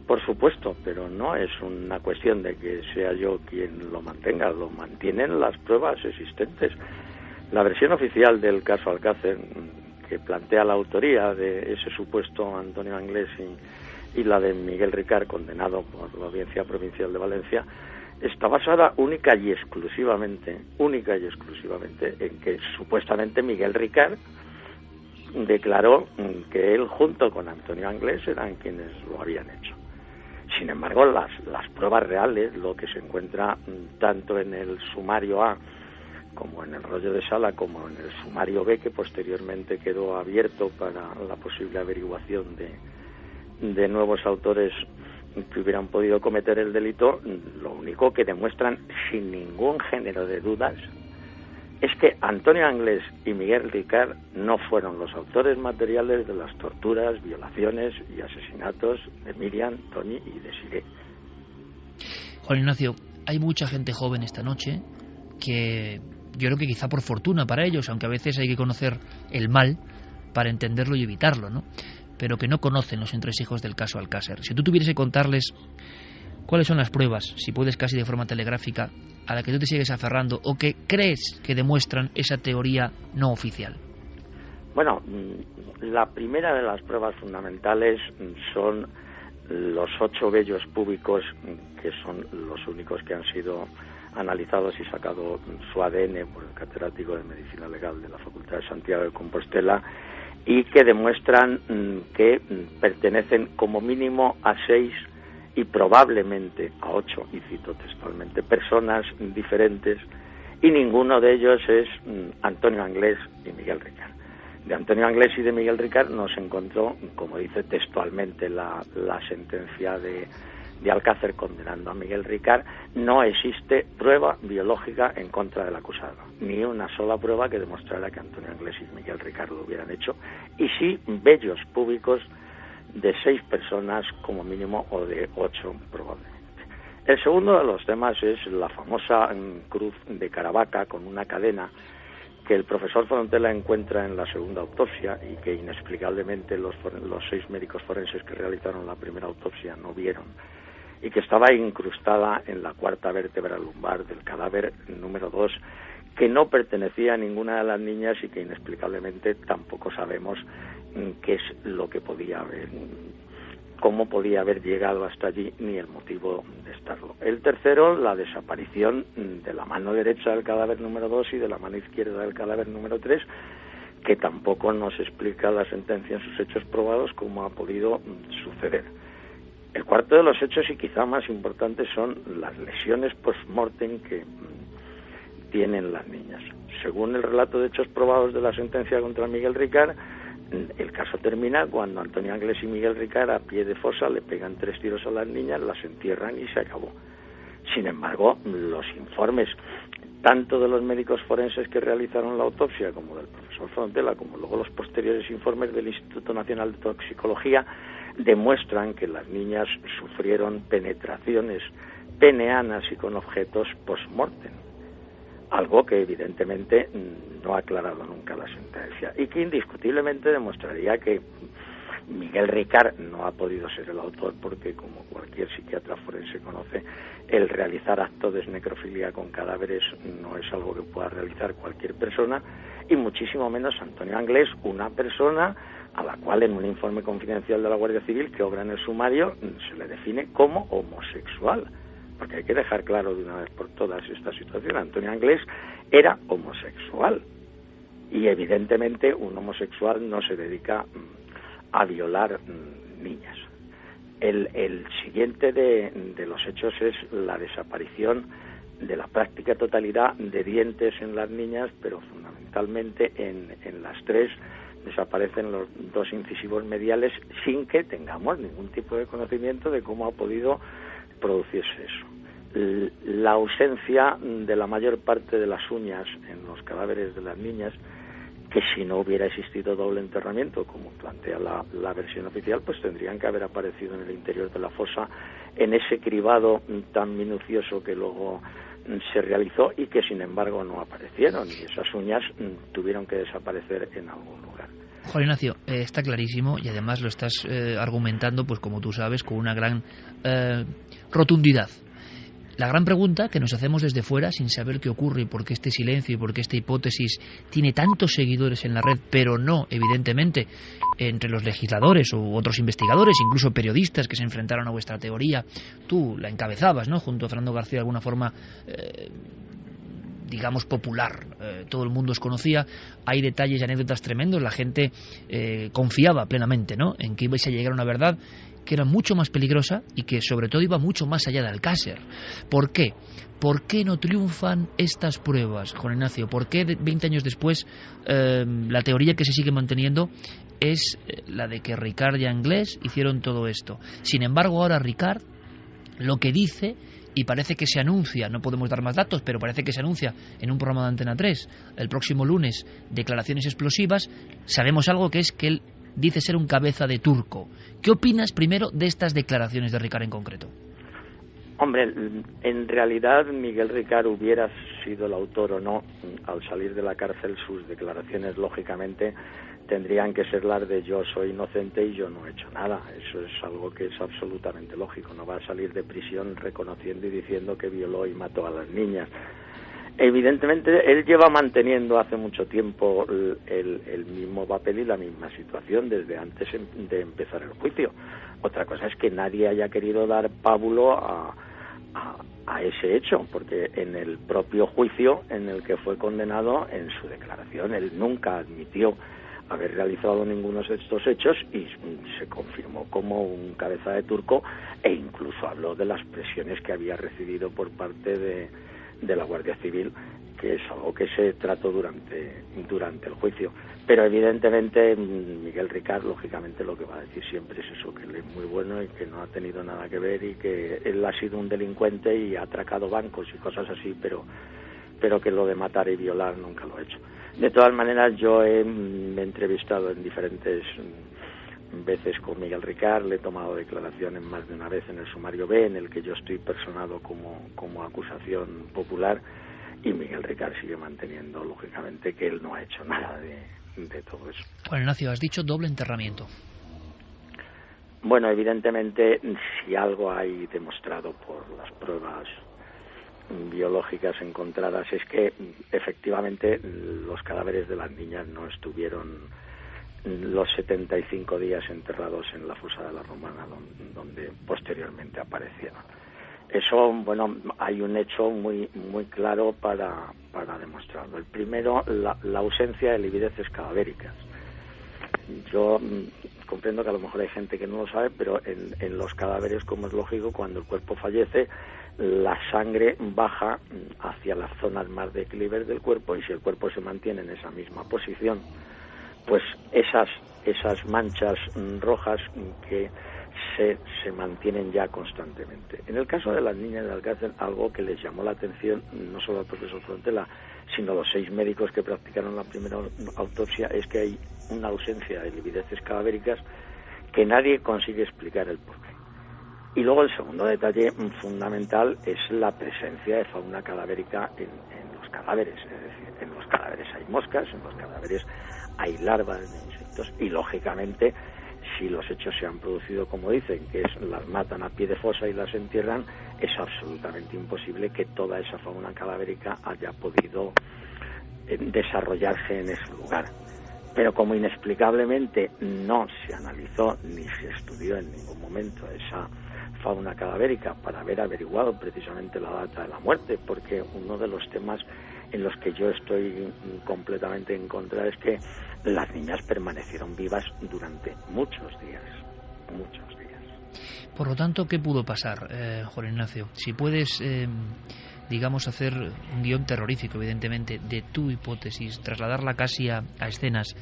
Por supuesto, pero no es una cuestión de que sea yo quien lo mantenga, lo mantienen las pruebas existentes. La versión oficial del caso Alcácer, que plantea la autoría de ese supuesto Antonio Anglés y la de Miguel Ricard, condenado por la Audiencia Provincial de Valencia, está basada única y exclusivamente en que supuestamente Miguel Ricard declaró que él junto con Antonio Anglés eran quienes lo habían hecho. Sin embargo, las pruebas reales, lo que se encuentra tanto en el sumario A como en el rollo de sala, como en el sumario B, que posteriormente quedó abierto para la posible averiguación de nuevos autores que hubieran podido cometer el delito, lo único que demuestran sin ningún género de dudas es que Antonio Anglés y Miguel Ricard no fueron los autores materiales de las torturas, violaciones y asesinatos de Miriam, Toni y Desiré. Juan Ignacio, hay mucha gente joven esta noche que yo creo que quizá por fortuna para ellos, aunque a veces hay que conocer el mal para entenderlo y evitarlo, ¿no? Pero que no conocen los entresijos del caso Alcácer. Si tú tuvieras que contarles cuáles son las pruebas, si puedes casi de forma telegráfica, a la que tú te sigues aferrando o que crees que demuestran esa teoría no oficial. Bueno, la primera de las pruebas fundamentales son los 8 vellos púbicos, que son los únicos que han sido analizados y sacado su ADN por el catedrático de Medicina Legal de la Facultad de Santiago de Compostela, y que demuestran que pertenecen como mínimo a 6 y probablemente a 8, y cito textualmente, personas diferentes, y ninguno de ellos es Antonio Anglés y Miguel Ricard. De Antonio Anglés y de Miguel Ricard no se encontró, como dice textualmente la sentencia de Alcácer condenando a Miguel Ricard, no existe prueba biológica en contra del acusado, ni una sola prueba que demostrara que Antonio Anglés y Miguel Ricard lo hubieran hecho, y sí vellos púbicos de 6 personas como mínimo, o de 8 probablemente. El segundo de los temas es la famosa cruz de Caravaca con una cadena que el profesor Frontela encuentra en la segunda autopsia y que inexplicablemente los 6 médicos forenses que realizaron la primera autopsia no vieron, y que estaba incrustada en la cuarta vértebra lumbar del cadáver número 2, que no pertenecía a ninguna de las niñas y que inexplicablemente tampoco sabemos qué es lo que podía haber, cómo podía haber llegado hasta allí, ni el motivo de estarlo. El tercero, la desaparición de la mano derecha del cadáver número 2 y de la mano izquierda del cadáver número 3, que tampoco nos explica la sentencia en sus hechos probados cómo ha podido suceder. El cuarto de los hechos, y quizá más importante, son las lesiones post-mortem que tienen las niñas. Según el relato de hechos probados de la sentencia contra Miguel Ricard, el caso termina cuando Antonio Anglés y Miguel Ricard, a pie de fosa, le pegan 3 tiros a las niñas, las entierran y se acabó. Sin embargo, los informes, tanto de los médicos forenses que realizaron la autopsia, como del profesor Frontela, como luego los posteriores informes del Instituto Nacional de Toxicología, demuestran que las niñas sufrieron penetraciones peneanas y con objetos post-mortem, algo que evidentemente no ha aclarado nunca la sentencia y que indiscutiblemente demostraría que Miguel Ricard no ha podido ser el autor, porque, como cualquier psiquiatra forense conoce, el realizar actos de necrofilia con cadáveres no es algo que pueda realizar cualquier persona, y muchísimo menos Antonio Anglés, una persona a la cual en un informe confidencial de la Guardia Civil que obra en el sumario se le define como homosexual, porque hay que dejar claro de una vez por todas esta situación. Antonio Anglés era homosexual y evidentemente un homosexual no se dedica a violar niñas. El siguiente de los hechos es la desaparición de la práctica totalidad de dientes en las niñas, pero fundamentalmente en las 3 desaparecen los 2 incisivos mediales sin que tengamos ningún tipo de conocimiento de cómo ha podido producirse eso. La ausencia de la mayor parte de las uñas en los cadáveres de las niñas, que si no hubiera existido doble enterramiento, como plantea la versión oficial, pues tendrían que haber aparecido en el interior de la fosa en ese cribado tan minucioso que luego se realizó y que sin embargo no aparecieron, y esas uñas tuvieron que desaparecer en algún lugar. Juan Ignacio, está clarísimo, y además lo estás argumentando, pues como tú sabes, con una gran rotundidad. La gran pregunta que nos hacemos desde fuera, sin saber qué ocurre y por qué este silencio y por qué esta hipótesis tiene tantos seguidores en la red, pero no, evidentemente, entre los legisladores u otros investigadores, incluso periodistas que se enfrentaron a vuestra teoría. Tú la encabezabas, ¿no?, junto a Fernando García, de alguna forma, digamos, popular. Todo el mundo os conocía. Hay detalles y anécdotas tremendos. La gente confiaba plenamente, ¿no?, en que ibais a llegar a una verdad que era mucho más peligrosa y que sobre todo iba mucho más allá de Alcácer. ¿Por qué? ¿Por qué no triunfan estas pruebas, Juan Ignacio? ¿Por qué 20 años después la teoría que se sigue manteniendo es la de que Ricard y Anglés hicieron todo esto? Sin embargo, ahora Ricard lo que dice, y parece que se anuncia, no podemos dar más datos, pero parece que se anuncia en un programa de Antena 3 el próximo lunes, declaraciones explosivas. Sabemos algo, que es que él dice ser un cabeza de turco. ¿Qué opinas primero de estas declaraciones de Ricard en concreto? Hombre, en realidad Miguel Ricard, hubiera sido el autor o no, al salir de la cárcel sus declaraciones lógicamente tendrían que ser las de yo soy inocente y yo no he hecho nada. Eso es algo que es absolutamente lógico. No va a salir de prisión reconociendo y diciendo que violó y mató a las niñas. Evidentemente, él lleva manteniendo hace mucho tiempo el mismo papel y la misma situación desde antes de empezar el juicio. Otra cosa es que nadie haya querido dar pábulo a ese hecho, porque en el propio juicio en el que fue condenado, en su declaración, él nunca admitió haber realizado ninguno de estos hechos y se confirmó como un cabeza de turco, e incluso habló de las presiones que había recibido por parte de la Guardia Civil, que es algo que se trató durante el juicio. Pero evidentemente Miguel Ricard, lógicamente, lo que va a decir siempre es eso, que él es muy bueno y que no ha tenido nada que ver y que él ha sido un delincuente y ha atracado bancos y cosas así, pero que lo de matar y violar nunca lo ha hecho. De todas maneras, yo me he entrevistado en diferentes veces con Miguel Ricard, le he tomado declaraciones más de una vez en el sumario B, en el que yo estoy personado como acusación popular, y Miguel Ricard sigue manteniendo, lógicamente, que él no ha hecho nada de todo eso. Juan Ignacio, has dicho doble enterramiento. Bueno, evidentemente, si algo hay demostrado por las pruebas biológicas encontradas es que efectivamente los cadáveres de las niñas no estuvieron los 75 días enterrados en la fosa de la Romana, donde posteriormente aparecieron. Eso, bueno, hay un hecho muy claro para demostrarlo. El primero, la ausencia de livideces cadavéricas. Yo comprendo que a lo mejor hay gente que no lo sabe, pero en los cadáveres, como es lógico, cuando el cuerpo fallece, la sangre baja hacia las zonas más declives del cuerpo, y si el cuerpo se mantiene en esa misma posición, pues esas manchas rojas que se mantienen ya constantemente. En el caso de las niñas de Alcácer, algo que les llamó la atención no solo al profesor Frontela, sino a los 6 médicos que practicaron la primera autopsia, es que hay una ausencia de livideces cadavéricas que nadie consigue explicar el porqué. Y luego el segundo detalle fundamental es la presencia de fauna cadavérica en los cadáveres. Es decir, en los cadáveres hay moscas, en los cadáveres hay larvas de insectos, y lógicamente, si los hechos se han producido como dicen, que es las matan a pie de fosa y las entierran, es absolutamente imposible que toda esa fauna cadavérica haya podido desarrollarse en ese lugar. Pero como inexplicablemente no se analizó ni se estudió en ningún momento esa fauna cadavérica para haber averiguado precisamente la data de la muerte, porque uno de los temas en los que yo estoy completamente en contra es que las niñas permanecieron vivas durante muchos días. Por lo tanto, ¿qué pudo pasar, Juan Ignacio? Si puedes, digamos, hacer un guión terrorífico, evidentemente, de tu hipótesis, trasladarla casi a escenas,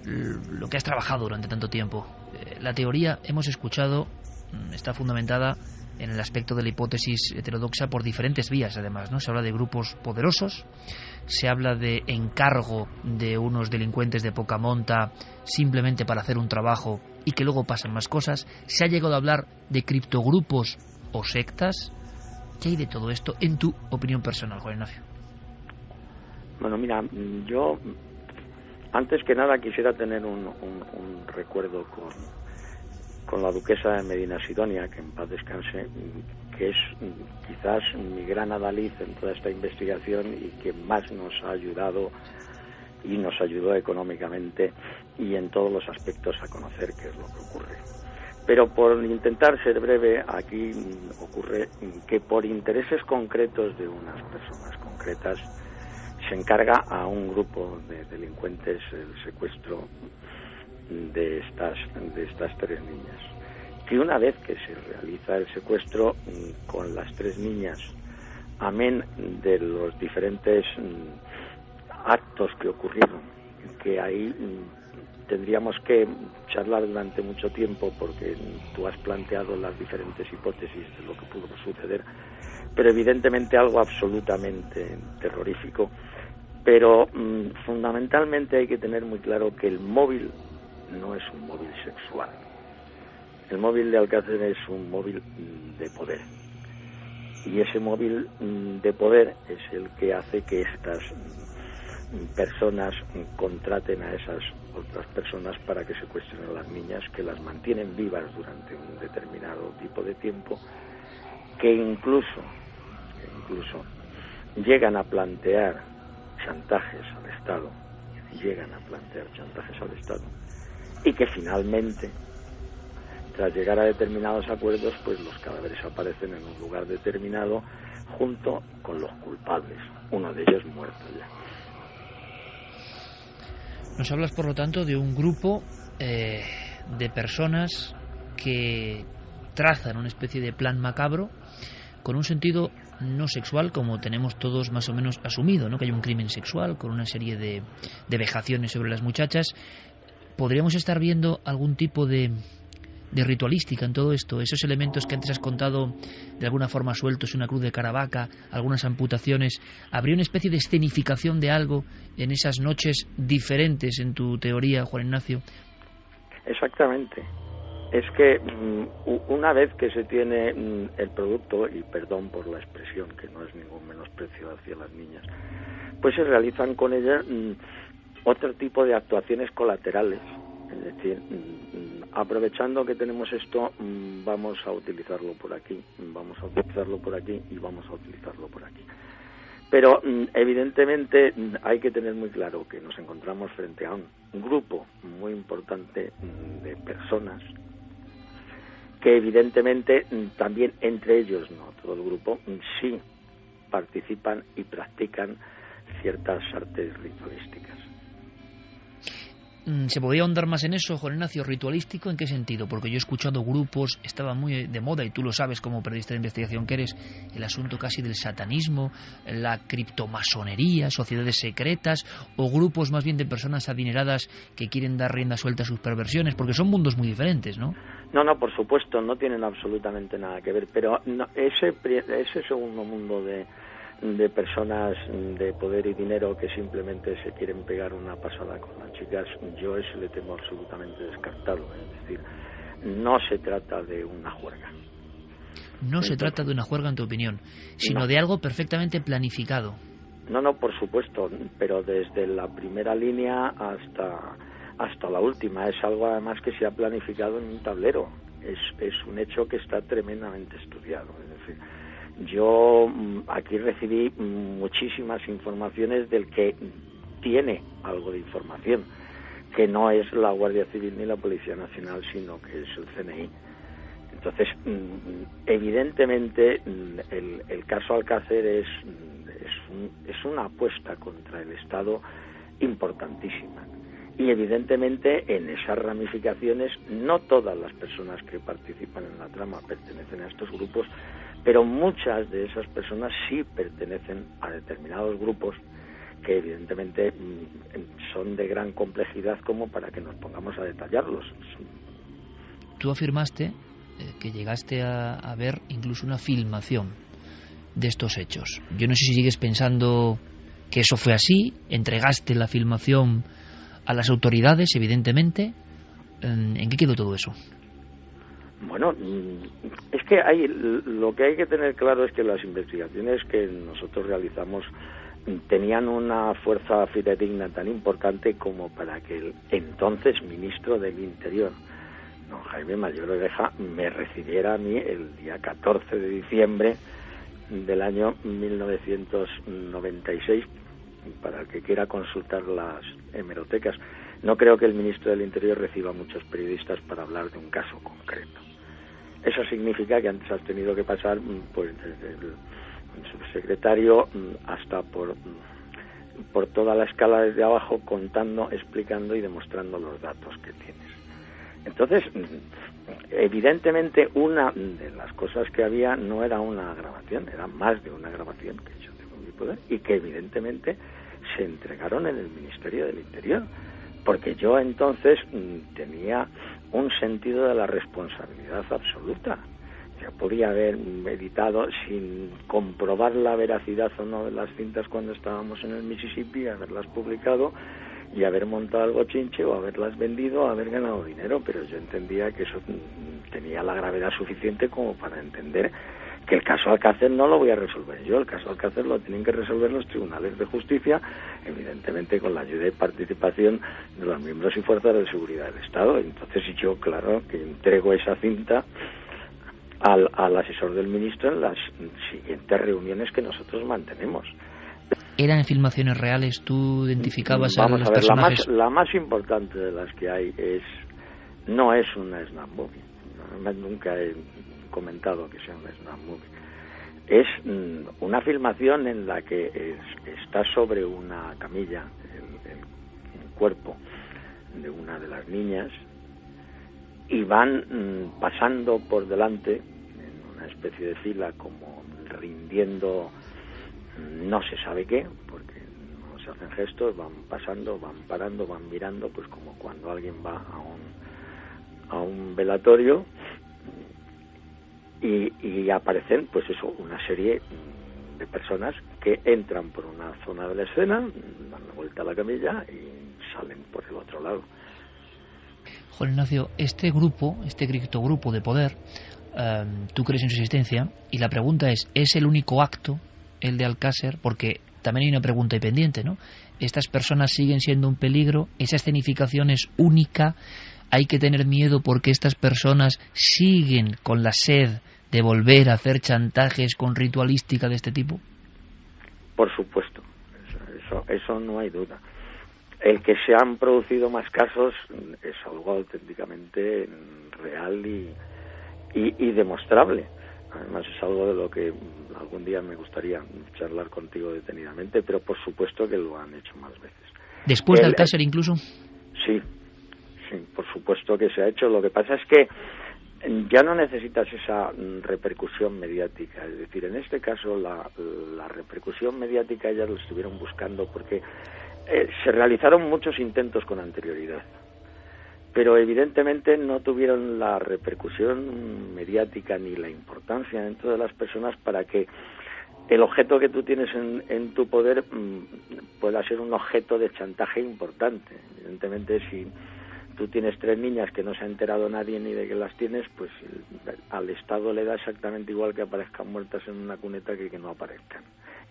lo que has trabajado durante tanto tiempo. La teoría, hemos escuchado, está fundamentada en el aspecto de la hipótesis heterodoxa por diferentes vías, además, ¿no? Se habla de grupos poderosos, se habla de encargo de unos delincuentes de poca monta simplemente para hacer un trabajo y que luego pasan más cosas. Se ha llegado a hablar de criptogrupos o sectas. ¿Qué hay de todo esto en tu opinión personal, Juan Ignacio? Bueno, mira, yo antes que nada quisiera tener un recuerdo con la duquesa de Medina Sidonia, que en paz descanse, que es quizás mi gran adalid en toda esta investigación y que más nos ha ayudado y nos ayudó económicamente y en todos los aspectos a conocer qué es lo que ocurre. Pero por intentar ser breve, aquí ocurre que por intereses concretos de unas personas concretas se encarga a un grupo de delincuentes el secuestro de estas 3 niñas, que una vez que se realiza el secuestro con las 3 niñas, amén de los diferentes actos que ocurrieron, que ahí tendríamos que charlar durante mucho tiempo porque tú has planteado las diferentes hipótesis de lo que pudo suceder, pero evidentemente algo absolutamente terrorífico. Pero fundamentalmente hay que tener muy claro que el móvil no es un móvil sexual. El móvil de Alcácer es un móvil de poder. Y ese móvil de poder es el que hace que estas personas contraten a esas otras personas para que secuestren a las niñas, que las mantienen vivas durante un determinado tipo de tiempo, que incluso llegan a plantear chantajes al Estado, y que finalmente, tras llegar a determinados acuerdos, pues los cadáveres aparecen en un lugar determinado junto con los culpables, uno de ellos muerto ya. Nos hablas, por lo tanto, de un grupo de personas que trazan una especie de plan macabro con un sentido no sexual, como tenemos todos más o menos asumido, ¿no? Que hay un crimen sexual con una serie de vejaciones sobre las muchachas. ¿Podríamos estar viendo algún tipo de ritualística en todo esto? Esos elementos que antes has contado de alguna forma sueltos, una cruz de Caravaca, algunas amputaciones. ¿Habría una especie de escenificación de algo en esas noches diferentes en tu teoría, Juan Ignacio? Exactamente. Es que una vez que se tiene el producto, y perdón por la expresión, que no es ningún menosprecio hacia las niñas, pues se realizan con ella otro tipo de actuaciones colaterales. Es decir, aprovechando que tenemos esto, vamos a utilizarlo por aquí, vamos a utilizarlo por aquí y vamos a utilizarlo por aquí. Pero evidentemente hay que tener muy claro que nos encontramos frente a un grupo muy importante de personas que evidentemente también entre ellos, no todo el grupo, sí participan y practican ciertas artes ritualísticas. ¿Se podría ahondar más en eso, Juan Ignacio? ¿Ritualístico en qué sentido? Porque yo he escuchado grupos, estaba muy de moda, y tú lo sabes como periodista de investigación que eres, el asunto casi del satanismo, la criptomasonería, sociedades secretas, o grupos más bien de personas adineradas que quieren dar rienda suelta a sus perversiones, porque son mundos muy diferentes, ¿no? No, por supuesto, no tienen absolutamente nada que ver, pero no, ese segundo mundo de personas de poder y dinero que simplemente se quieren pegar una pasada con las chicas, yo eso le tengo absolutamente descartado. Es decir, no se trata de una juerga. No se trata de una juerga, en tu opinión, sino de algo perfectamente planificado. No, por supuesto, pero desde la primera línea hasta la última. Es algo además que se ha planificado en un tablero. Es un hecho que está tremendamente estudiado. Es decir, yo aquí recibí muchísimas informaciones del que tiene algo de información, que no es la Guardia Civil ni la Policía Nacional, sino que es el CNI. Entonces, evidentemente, el caso Alcácer es una apuesta contra el Estado importantísima. Y evidentemente en esas ramificaciones no todas las personas que participan en la trama pertenecen a estos grupos, pero muchas de esas personas sí pertenecen a determinados grupos que evidentemente son de gran complejidad como para que nos pongamos a detallarlos. Tú afirmaste que llegaste a ver incluso una filmación de estos hechos. Yo no sé si sigues pensando que eso fue así, entregaste la filmación a las autoridades, evidentemente. ¿En qué quedó todo eso? Bueno, es que lo que hay que tener claro es que las investigaciones que nosotros realizamos tenían una fuerza fidedigna tan importante como para que el entonces ministro del Interior, don Jaime Mayor Oreja, me recibiera a mí el día 14 de diciembre del año 1996, para el que quiera consultar las hemerotecas. No creo que el ministro del Interior reciba muchos periodistas para hablar de un caso concreto. Eso significa que antes has tenido que pasar pues desde el subsecretario hasta por toda la escala desde abajo, contando, explicando y demostrando los datos que tienes. Entonces, evidentemente, una de las cosas que había no era una grabación, era más de una grabación que yo tengo en mi poder y que evidentemente se entregaron en el Ministerio del Interior, porque yo entonces tenía un sentido de la responsabilidad absoluta. Yo podía haber editado sin comprobar la veracidad o no de las cintas cuando estábamos en el Mississippi, haberlas publicado y haber montado algo chinche o haberlas vendido o haber ganado dinero, pero yo entendía que eso tenía la gravedad suficiente como para entender que el caso Alcácer no lo voy a resolver yo, el caso Alcácer lo tienen que resolver los tribunales de justicia, evidentemente con la ayuda y participación de los miembros y fuerzas de seguridad del Estado. Entonces yo, claro, que entrego esa cinta al asesor del ministro en las siguientes reuniones que nosotros mantenemos. ¿Eran filmaciones reales? ¿Tú identificabas a los ver, personajes? La más importante de las que hay no es una snap movie. Nunca he comentado que sea una snap movie. Es una filmación en la que está sobre una camilla el cuerpo de una de las niñas y van pasando por delante en una especie de fila, como rindiendo no se sabe qué, porque no se hacen gestos, van pasando, van parando, van mirando, pues como cuando alguien va a un velatorio, y aparecen pues eso, una serie de personas que entran por una zona de la escena, dan la vuelta a la camilla y salen por el otro lado. Juan Ignacio, este grupo, este criptogrupo de poder, tú crees en su existencia, y la pregunta ¿es el único acto, el de Alcácer? Porque también hay una pregunta ahí pendiente, ¿no? ¿Estas personas siguen siendo un peligro? ¿Esa escenificación es única? ¿Hay que tener miedo porque estas personas siguen con la sed de volver a hacer chantajes con ritualística de este tipo? Por supuesto, eso no hay duda. El que se han producido más casos es algo auténticamente real y demostrable. Además es algo de lo que algún día me gustaría charlar contigo detenidamente, pero por supuesto que lo han hecho más veces. ¿Después de Alcácer incluso? Sí, por supuesto que se ha hecho. Lo que pasa es que ya no necesitas esa repercusión mediática. Es decir, en este caso la repercusión mediática ya lo estuvieron buscando porque se realizaron muchos intentos con anterioridad, pero evidentemente no tuvieron la repercusión mediática ni la importancia dentro de las personas para que el objeto que tú tienes en tu poder pueda ser un objeto de chantaje importante. Evidentemente, si tú tienes 3 niñas que no se ha enterado nadie ni de que las tienes, pues al Estado le da exactamente igual que aparezcan muertas en una cuneta que no aparezcan.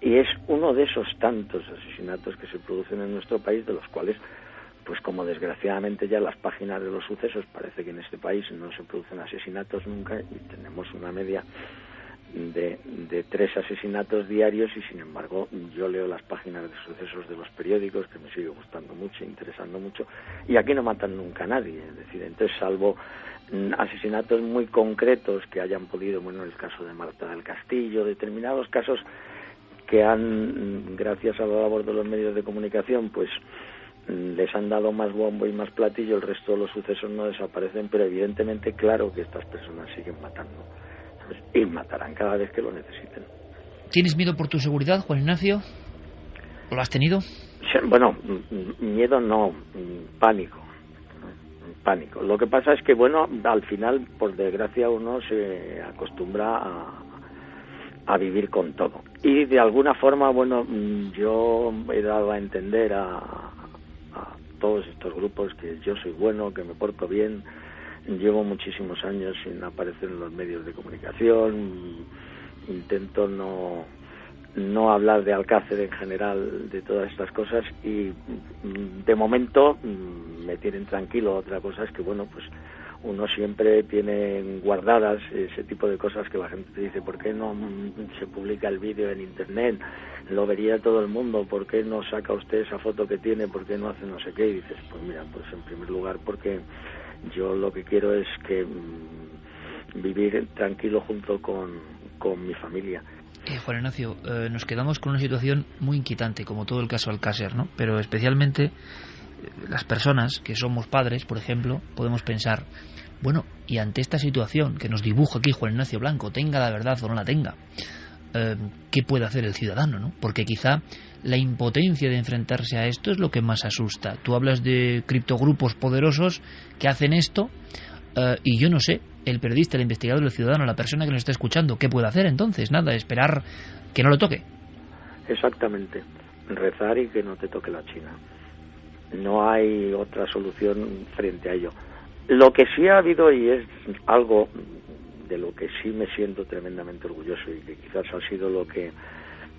Y es uno de esos tantos asesinatos que se producen en nuestro país, de los cuales, pues como desgraciadamente ya las páginas de los sucesos parece que en este país no se producen asesinatos nunca, y tenemos una media de 3 asesinatos diarios, y sin embargo yo leo las páginas de sucesos de los periódicos, que me sigue gustando mucho, interesando mucho, y aquí no matan nunca a nadie. Es decir, entonces, salvo asesinatos muy concretos que hayan podido, bueno, en el caso de Marta del Castillo, determinados casos que han, gracias a la labor de los medios de comunicación, pues les han dado más bombo y más platillo, el resto de los sucesos no desaparecen, pero evidentemente claro que estas personas siguen matando, ¿sabes? Y matarán cada vez que lo necesiten. ¿Tienes miedo por tu seguridad, Juan Ignacio? ¿Lo has tenido? Bueno, miedo no, pánico. Lo que pasa es que, bueno, al final, por desgracia, uno se acostumbra a vivir con todo. Y de alguna forma, bueno, yo he dado a entender a todos estos grupos que yo soy bueno, que me porto bien. Llevo muchísimos años sin aparecer en los medios de comunicación. Intento no hablar de Alcácer en general, de todas estas cosas, y de momento me tienen tranquilo. Otra cosa es que, bueno, pues uno siempre tiene guardadas ese tipo de cosas que la gente te dice: ¿por qué no se publica el vídeo en internet? Lo vería todo el mundo. ¿Por qué no saca usted esa foto que tiene? ¿Por qué no hace no sé qué? Y dices, pues mira, pues en primer lugar porque yo lo que quiero es que vivir tranquilo junto con mi familia. Juan Ignacio, nos quedamos con una situación muy inquietante, como todo el caso Alcácer, ¿no? Pero especialmente las personas que somos padres, por ejemplo, podemos pensar, bueno, y ante esta situación que nos dibuja aquí Juan Ignacio Blanco, tenga la verdad o no la tenga, ¿qué puede hacer el ciudadano, no? Porque quizá la impotencia de enfrentarse a esto es lo que más asusta. Tú hablas de criptogrupos poderosos que hacen esto, y yo no sé, el periodista, el investigador, el ciudadano, la persona que nos está escuchando, ¿qué puede hacer entonces? Nada, esperar que no lo toque. Exactamente, rezar y que no te toque la China. No hay otra solución frente a ello. Lo que sí ha habido, y es algo de lo que sí me siento tremendamente orgulloso y que quizás ha sido lo que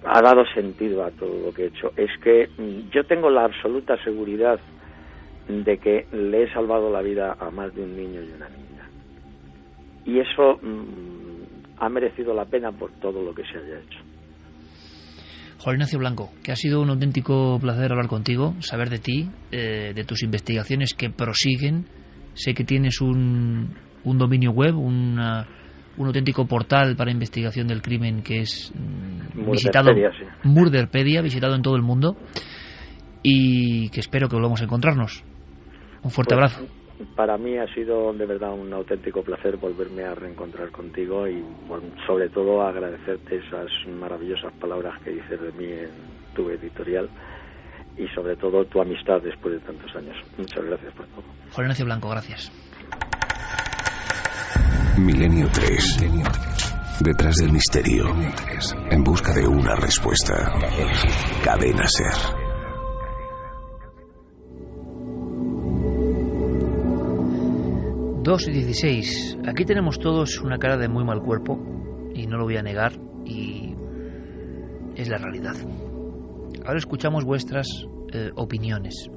ha dado sentido a todo lo que he hecho, es que yo tengo la absoluta seguridad de que le he salvado la vida a más de un niño y una niña. Y eso ha merecido la pena por todo lo que se haya hecho. Juan Ignacio Blanco, que ha sido un auténtico placer hablar contigo, saber de ti, de tus investigaciones que prosiguen. Sé que tienes un dominio web, un auténtico portal para investigación del crimen que es visitado, sí. Murderpedia, visitado en todo el mundo, y que espero que volvamos a encontrarnos. Un fuerte abrazo. Para mí ha sido de verdad un auténtico placer volverme a reencontrar contigo y, bueno, sobre todo agradecerte esas maravillosas palabras que dices de mí en tu editorial y sobre todo tu amistad después de tantos años. Muchas gracias por todo. Juan Ignacio Blanco, gracias. Milenio 3. Detrás del misterio. En busca de una respuesta. Cadena SER. 2:16. Aquí tenemos todos una cara de muy mal cuerpo, y no lo voy a negar, y es la realidad. Ahora escuchamos vuestras opiniones.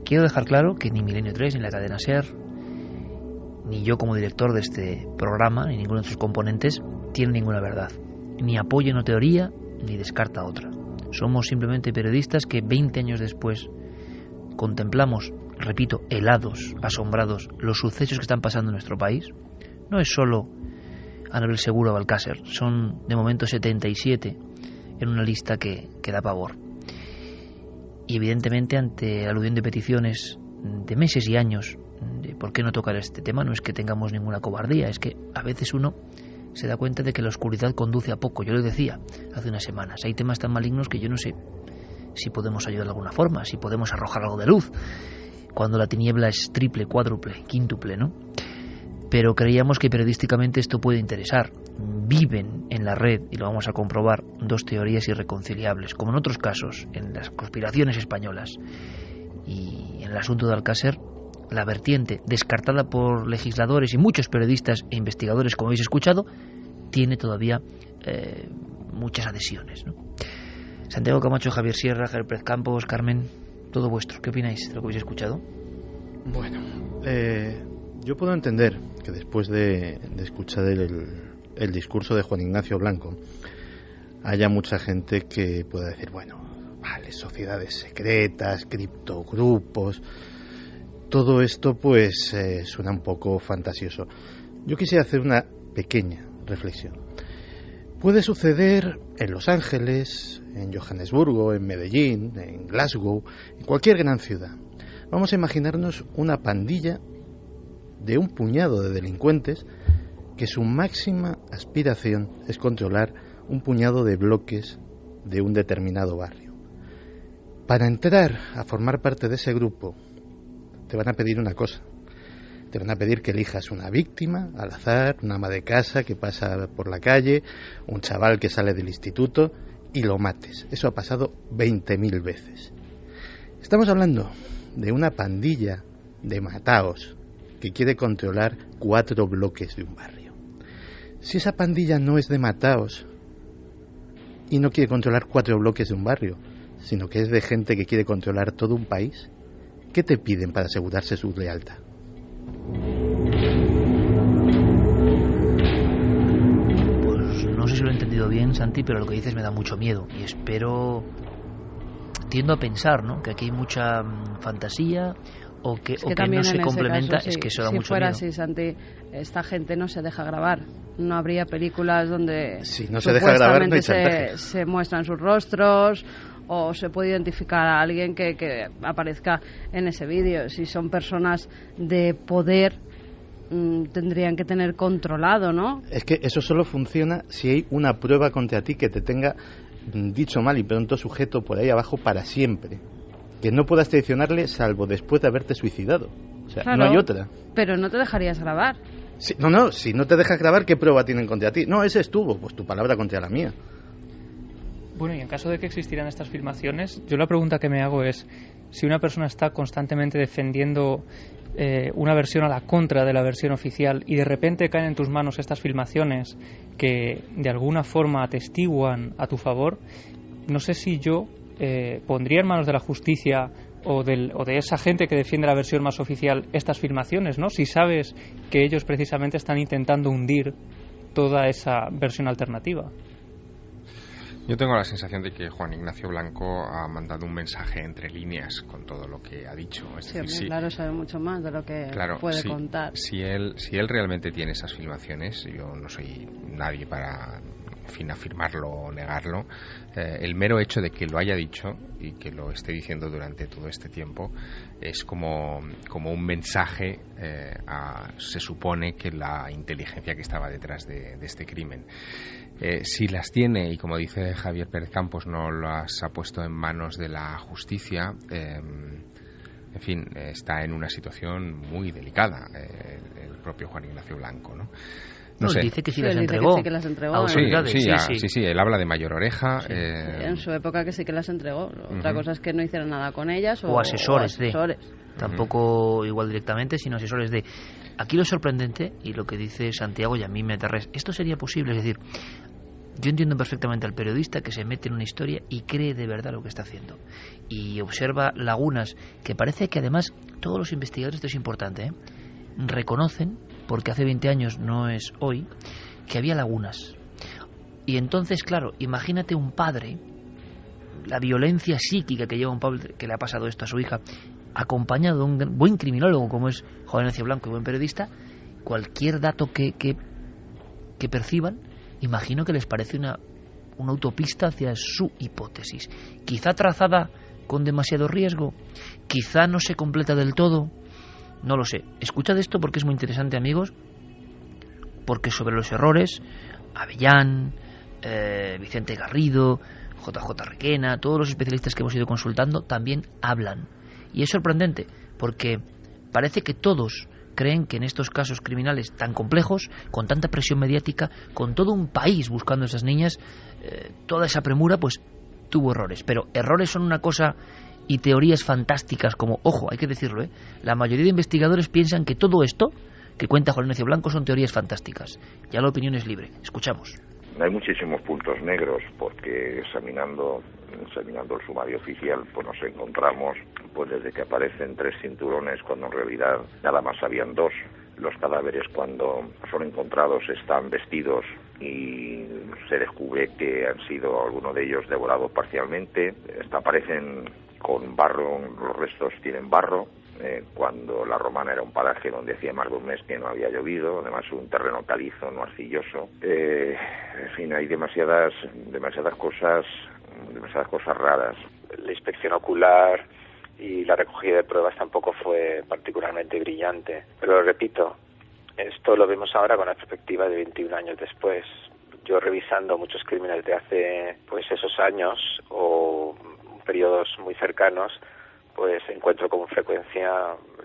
Quiero dejar claro que ni Milenio 3, ni la cadena SER, ni yo como director de este programa, ni ninguno de sus componentes, tiene ninguna verdad. Ni apoya una teoría, ni descarta otra. Somos simplemente periodistas que 20 años después contemplamos, repito, helados, asombrados, los sucesos que están pasando en nuestro país. No es solo Anabel Segura o Alcácer, son de momento 77 en una lista que da pavor. Y evidentemente, ante el aluvión de peticiones de meses y años de por qué no tocar este tema, no es que tengamos ninguna cobardía, es que a veces uno se da cuenta de que la oscuridad conduce a poco. Yo lo decía hace unas semanas, hay temas tan malignos que yo no sé si podemos ayudar de alguna forma, si podemos arrojar algo de luz, cuando la tiniebla es triple, cuádruple, quíntuple, ¿no? Pero creíamos que periodísticamente esto puede interesar. Viven en la red, y lo vamos a comprobar, dos teorías irreconciliables, como en otros casos, en las conspiraciones españolas y en el asunto de Alcácer. La vertiente descartada por legisladores y muchos periodistas e investigadores, como habéis escuchado, tiene todavía muchas adhesiones, ¿no? Santiago Camacho, Javier Sierra, Javier Pérez Campos, Carmen, todo vuestro. ¿Qué opináis de lo que habéis escuchado? Bueno, yo puedo entender que después de escuchar el discurso de Juan Ignacio Blanco haya mucha gente que pueda decir, bueno, vale, sociedades secretas, criptogrupos, todo esto pues suena un poco fantasioso. Yo quisiera hacer una pequeña reflexión. Puede suceder en Los Ángeles, en Johannesburgo, en Medellín, en Glasgow, en cualquier gran ciudad. Vamos a imaginarnos una pandilla de un puñado de delincuentes que su máxima aspiración es controlar un puñado de bloques de un determinado barrio. Para entrar a formar parte de ese grupo, te van a pedir una cosa. Te van a pedir que elijas una víctima al azar, una ama de casa que pasa por la calle, un chaval que sale del instituto, y lo mates. Eso ha pasado 20.000 veces. Estamos hablando de una pandilla de mataos que quiere controlar 4 bloques de un barrio. Si esa pandilla no es de mataos y no quiere controlar 4 bloques de un barrio, sino que es de gente que quiere controlar todo un país, ¿qué te piden para asegurarse su lealtad? Pues no sé si lo he entendido bien, Santi, pero lo que dices me da mucho miedo y tiendo a pensar, ¿no?, que aquí hay mucha fantasía o que no se complementa. Caso, es que eso da mucho miedo. Si fuera así, Santi, esta gente no se deja grabar. No habría películas donde si no se deja grabar, no hay chantaje. Se muestran sus rostros o se puede identificar a alguien que aparezca en ese vídeo. Si son personas de poder, tendrían que tener controlado, ¿no? Es que eso solo funciona si hay una prueba contra ti que te tenga, dicho mal y pronto, sujeto por ahí abajo para siempre. Que no puedas traicionarle salvo después de haberte suicidado. O sea, claro, no hay otra. Pero no te dejarías grabar. Si no te dejas grabar, ¿qué prueba tienen contra ti? No, ese estuvo, pues tu palabra contra la mía. Bueno, y en caso de que existieran estas filmaciones, yo la pregunta que me hago es, si una persona está constantemente defendiendo una versión a la contra de la versión oficial y de repente caen en tus manos estas filmaciones que de alguna forma atestiguan a tu favor, no sé si yo pondría en manos de la justicia o de esa gente que defiende la versión más oficial estas filmaciones, ¿no? Si sabes que ellos precisamente están intentando hundir toda esa versión alternativa. Yo tengo la sensación de que Juan Ignacio Blanco ha mandado un mensaje entre líneas con todo lo que ha dicho. Es decir, claro, sabe mucho más de lo que puede contar. Si él realmente tiene esas filmaciones, yo no soy nadie para afirmarlo o negarlo, el mero hecho de que lo haya dicho y que lo esté diciendo durante todo este tiempo es como un mensaje se supone que la inteligencia que estaba detrás de este crimen. Si las tiene, y como dice Javier Pérez Campos, no las ha puesto en manos de la justicia, en fin, está en una situación muy delicada el propio Juan Ignacio Blanco, ¿no? No sé. Dice que sí las entregó. Sí, él habla de Mayor Oreja. Sí. En su época que sí que las entregó. Otra cosa es que no hiciera nada con ellas. O asesores. tampoco igual directamente, sino asesores de... Aquí lo sorprendente, y lo que dice Santiago, y a mí me aterra, esto sería posible, es decir, yo entiendo perfectamente al periodista que se mete en una historia y cree de verdad lo que está haciendo, y observa lagunas que parece que además todos los investigadores, esto es importante, reconocen, porque hace 20 años no es hoy, que había lagunas. Y entonces, claro, imagínate un padre, la violencia psíquica que lleva un padre que le ha pasado esto a su hija, acompañado de un buen criminólogo como es Juan Ignacio Blanco y buen periodista, cualquier dato que perciban, imagino que les parece una autopista hacia su hipótesis. Quizá trazada con demasiado riesgo, quizá no se completa del todo, no lo sé. Escuchad esto porque es muy interesante, amigos, porque sobre los errores, Avellán, Vicente Garrido, JJ Requena, todos los especialistas que hemos ido consultando también hablan. Y es sorprendente, porque parece que todos creen que en estos casos criminales tan complejos, con tanta presión mediática, con todo un país buscando a esas niñas, toda esa premura, pues tuvo errores. Pero errores son una cosa y teorías fantásticas como, ojo, hay que decirlo, la mayoría de investigadores piensan que todo esto que cuenta Juan Ignacio Blanco son teorías fantásticas. Ya la opinión es libre. Escuchamos. Hay muchísimos puntos negros porque examinando el sumario oficial pues nos encontramos pues desde que aparecen 3 cinturones cuando en realidad nada más habían 2. Los cadáveres cuando son encontrados están vestidos y se descubre que han sido algunos de ellos devorados parcialmente. Aparecen con barro, los restos tienen barro. Cuando La Romana era un paraje donde hacía más de un mes que no había llovido, además un terreno calizo, no arcilloso. En fin, hay demasiadas cosas raras. La inspección ocular y la recogida de pruebas tampoco fue particularmente brillante. Pero repito, esto lo vemos ahora con la perspectiva de 21 años después. Yo revisando muchos crímenes de hace pues esos años o periodos muy cercanos, pues encuentro con frecuencia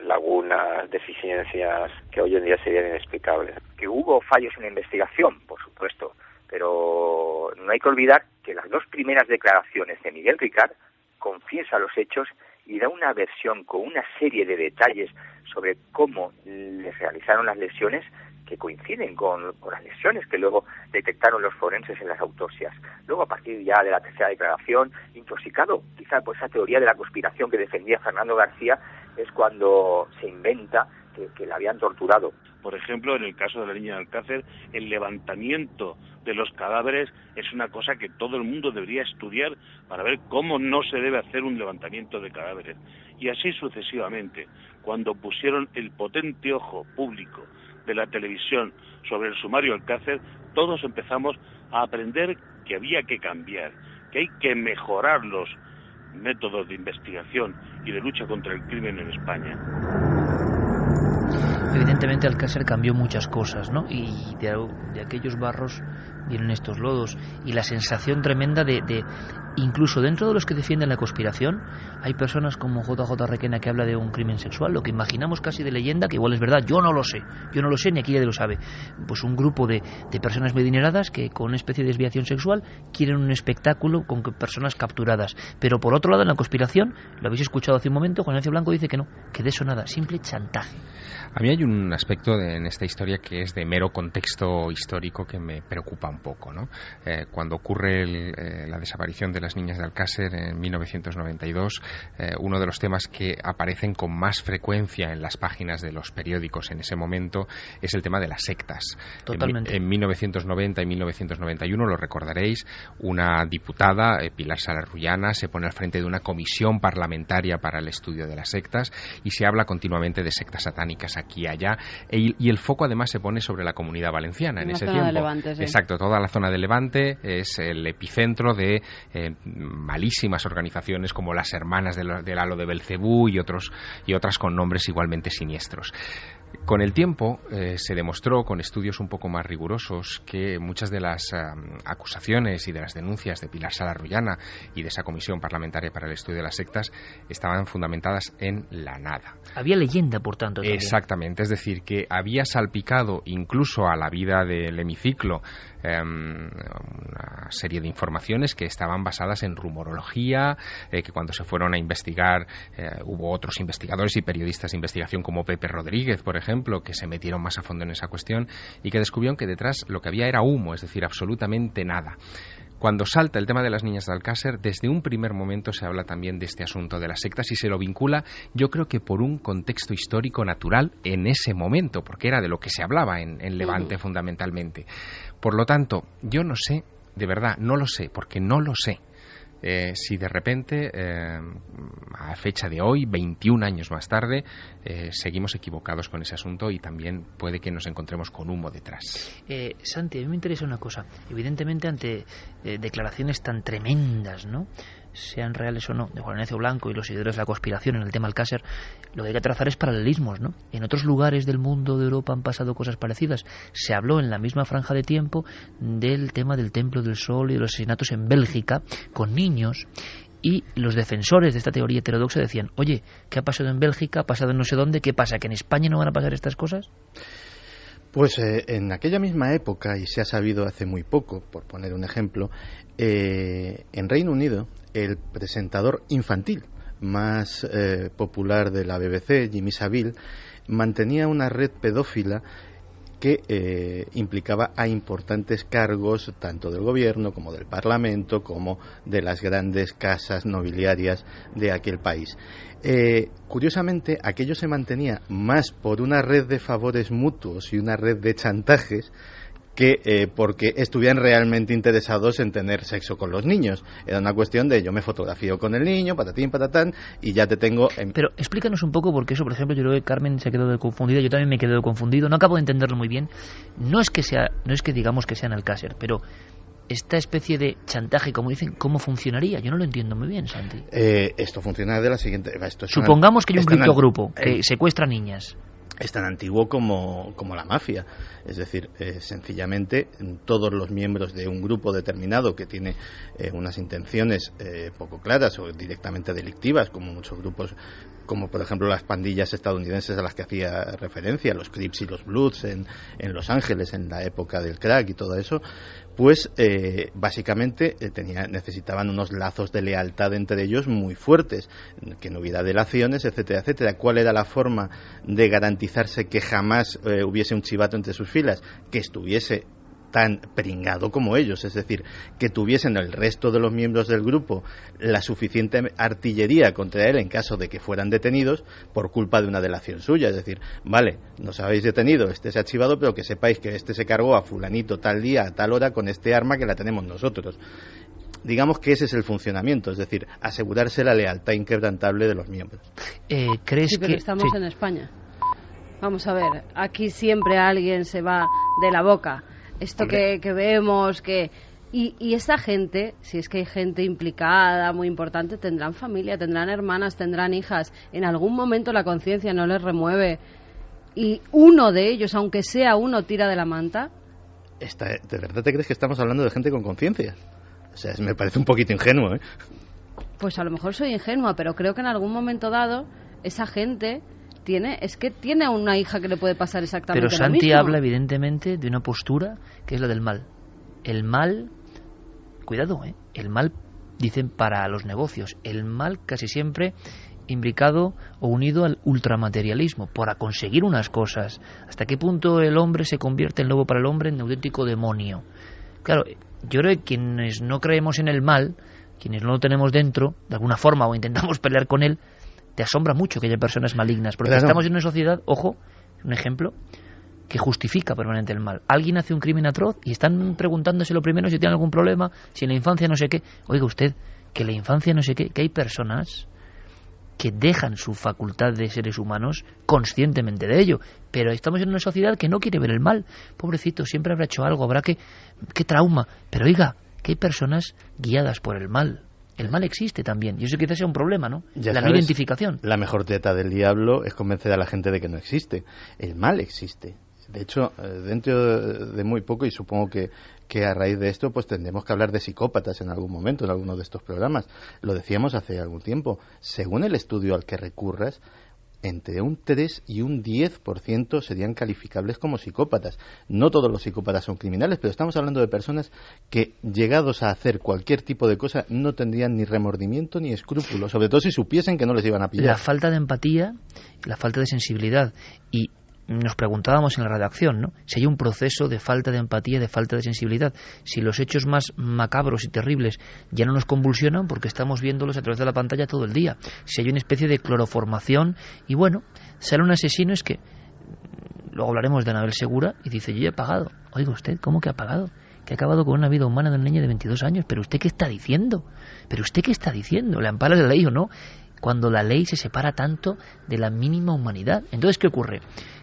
lagunas, deficiencias que hoy en día serían inexplicables. Que hubo fallos en la investigación, por supuesto, pero no hay que olvidar que las 2 primeras declaraciones de Miguel Ricard confiesa los hechos y da una versión con una serie de detalles sobre cómo les realizaron las lesiones que coinciden con las lesiones que luego detectaron los forenses en las autopsias. Luego, a partir ya de la tercera declaración, intoxicado quizá por esa teoría de la conspiración que defendía Fernando García, es cuando se inventa que la habían torturado. Por ejemplo, en el caso de la niña de Alcácer, el levantamiento de los cadáveres es una cosa que todo el mundo debería estudiar para ver cómo no se debe hacer un levantamiento de cadáveres. Y así sucesivamente. Cuando pusieron el potente ojo público de la televisión sobre el sumario Alcácer, todos empezamos a aprender que había que cambiar, que hay que mejorar los métodos de investigación y de lucha contra el crimen en España. Evidentemente Alcácer cambió muchas cosas, ¿no? Y de aquellos barros vienen estos lodos y la sensación tremenda de incluso dentro de los que defienden la conspiración hay personas como JJ Requena que habla de un crimen sexual, lo que imaginamos casi de leyenda, que igual es verdad, yo no lo sé ni aquí nadie lo sabe. Pues un grupo de personas muy adineradas que con una especie de desviación sexual quieren un espectáculo con personas capturadas, pero por otro lado en la conspiración, lo habéis escuchado hace un momento, Juan Ignacio Blanco dice que no, que de eso nada, simple chantaje. A mí hay un aspecto en esta historia que es de mero contexto histórico que me preocupa un poco, ¿no? Cuando ocurre la desaparición de las niñas de Alcácer en 1992, uno de los temas que aparecen con más frecuencia en las páginas de los periódicos en ese momento es el tema de las sectas. Totalmente. En 1990 y 1991, lo recordaréis, una diputada, Pilar Salarrullana, se pone al frente de una comisión parlamentaria para el estudio de las sectas y se habla continuamente de sectas satánicas aquí y allá, y el foco además se pone sobre la Comunidad Valenciana en ese tiempo. De Levante, sí. Exacto, toda la zona de Levante es el epicentro de malísimas organizaciones como las Hermanas del Halo de Belcebú y otras con nombres igualmente siniestros. Con el tiempo se demostró, con estudios un poco más rigurosos, que muchas de las acusaciones y de las denuncias de Pilar Sala Rullana y de esa comisión parlamentaria para el estudio de las sectas estaban fundamentadas en la nada. Había leyenda, por tanto. También. Exactamente, es decir, que había salpicado incluso a la vida del hemiciclo una serie de informaciones que estaban basadas en rumorología, que cuando se fueron a investigar hubo otros investigadores y periodistas de investigación como Pepe Rodríguez, por ejemplo, que se metieron más a fondo en esa cuestión y que descubrieron que detrás lo que había era humo, es decir, absolutamente nada. Cuando salta el tema de las niñas de Alcácer, desde un primer momento se habla también de este asunto de las sectas y se lo vincula, yo creo que por un contexto histórico natural en ese momento, porque era de lo que se hablaba en Levante fundamentalmente. Por lo tanto, yo no sé, de verdad, no lo sé, porque no lo sé. Si de repente, a fecha de hoy, 21 años más tarde, seguimos equivocados con ese asunto y también puede que nos encontremos con humo detrás. Santi, a mí me interesa una cosa. Evidentemente, ante declaraciones tan tremendas, ¿no?, sean reales o no, de Juan Ignacio Blanco y los seguidores de la conspiración en el tema Alcácer, lo que hay que trazar es paralelismos, ¿no? En otros lugares del mundo, de Europa, han pasado cosas parecidas. Se habló en la misma franja de tiempo del tema del Templo del Sol y de los asesinatos en Bélgica con niños, y los defensores de esta teoría heterodoxa decían, oye, ¿qué ha pasado en Bélgica? ¿Ha pasado en no sé dónde? ¿Qué pasa? ¿Que en España no van a pasar estas cosas? Pues en aquella misma época, y se ha sabido hace muy poco, por poner un ejemplo, en Reino Unido, el presentador infantil más popular de la BBC, Jimmy Savile, mantenía una red pedófila que implicaba a importantes cargos tanto del gobierno como del parlamento como de las grandes casas nobiliarias de aquel país. Curiosamente, aquello se mantenía más por una red de favores mutuos y una red de chantajes que porque estuvieran realmente interesados en tener sexo con los niños. Era una cuestión de yo me fotografío con el niño, patatín, patatán, y ya te tengo... Pero explícanos un poco, porque eso, por ejemplo, yo creo que Carmen se ha quedado confundida, yo también me he quedado confundido, no acabo de entenderlo muy bien. No es que digamos que sea en Alcácer, pero esta especie de chantaje, como dicen, ¿cómo funcionaría? Yo no lo entiendo muy bien, Santi. Esto funciona de la siguiente... Supongamos que hay un criptogrupo que secuestra niñas. Es tan antiguo como la mafia. Es decir, sencillamente todos los miembros de un grupo determinado que tiene unas intenciones poco claras o directamente delictivas, como muchos grupos, como por ejemplo las pandillas estadounidenses a las que hacía referencia, los Crips y los Bloods en Los Ángeles en la época del crack y todo eso, pues básicamente necesitaban unos lazos de lealtad entre ellos muy fuertes, que no hubiera delaciones, etcétera, etcétera. ¿Cuál era la forma de garantizarse que jamás hubiese un chivato entre sus filas? Que estuviese tan pringado como ellos, es decir, que tuviesen el resto de los miembros del grupo la suficiente artillería contra él en caso de que fueran detenidos por culpa de una delación suya. Es decir, vale, nos habéis detenido, este se ha archivado, pero que sepáis que este se cargó a fulanito tal día, a tal hora, con este arma que la tenemos nosotros. Digamos que ese es el funcionamiento, es decir, asegurarse la lealtad inquebrantable de los miembros. ¿Crees pero estamos en España? Vamos a ver, aquí siempre alguien se va de la boca. Esto que vemos, y esa gente, si es que hay gente implicada, muy importante, tendrán familia, tendrán hermanas, tendrán hijas. En algún momento la conciencia no les remueve y uno de ellos, aunque sea uno, tira de la manta. ¿De verdad te crees que estamos hablando de gente con conciencia? O sea, me parece un poquito ingenuo, ¿eh? Pues a lo mejor soy ingenua, pero creo que en algún momento dado esa gente... tiene una hija que le puede pasar exactamente lo mismo. Pero Santi habla evidentemente de una postura que es la del mal. El mal, cuidado, el mal, dicen, para los negocios. El mal casi siempre imbricado o unido al ultramaterialismo, para conseguir unas cosas. ¿Hasta qué punto el hombre se convierte en lobo para el hombre, en auténtico demonio? Claro, yo creo que quienes no creemos en el mal, quienes no lo tenemos dentro, de alguna forma, o intentamos pelear con él, te asombra mucho que haya personas malignas, porque claro, estamos en una sociedad, ojo, un ejemplo, que justifica permanente el mal. Alguien hace un crimen atroz y están preguntándose lo primero si tiene algún problema, si en la infancia no sé qué. Oiga usted, que en la infancia no sé qué, que hay personas que dejan su facultad de seres humanos conscientemente de ello, pero estamos en una sociedad que no quiere ver el mal. Pobrecito, siempre habrá hecho algo, habrá que... ¡Qué trauma! Pero oiga, que hay personas guiadas por el mal. El mal existe también, y eso quizás sea un problema, ¿no? Ya la sabes, no identificación. La mejor teta del diablo es convencer a la gente de que no existe. El mal existe. De hecho, dentro de muy poco, y supongo que a raíz de esto, pues tendremos que hablar de psicópatas en algún momento, en alguno de estos programas. Lo decíamos hace algún tiempo. Según el estudio al que recurras, entre un 3 y un 10% serían calificables como psicópatas. No todos los psicópatas son criminales, pero estamos hablando de personas que, llegados a hacer cualquier tipo de cosa, no tendrían ni remordimiento ni escrúpulos, sobre todo si supiesen que no les iban a pillar. La falta de empatía, la falta de sensibilidad. Y nos preguntábamos en la redacción, ¿no?, si hay un proceso de falta de empatía, de falta de sensibilidad, si los hechos más macabros y terribles ya no nos convulsionan porque estamos viéndolos a través de la pantalla todo el día, si hay una especie de cloroformación y bueno, sale un asesino, es que luego hablaremos de Anabel Segura y dice, yo he pagado. Oiga usted, ¿cómo que ha pagado? Que ha acabado con una vida humana de una niña de 22 años. ¿Pero usted qué está diciendo? ¿Pero usted qué está diciendo? ¿Le ampara la ley o no? Cuando la ley se separa tanto de la mínima humanidad. Entonces, ¿qué ocurre?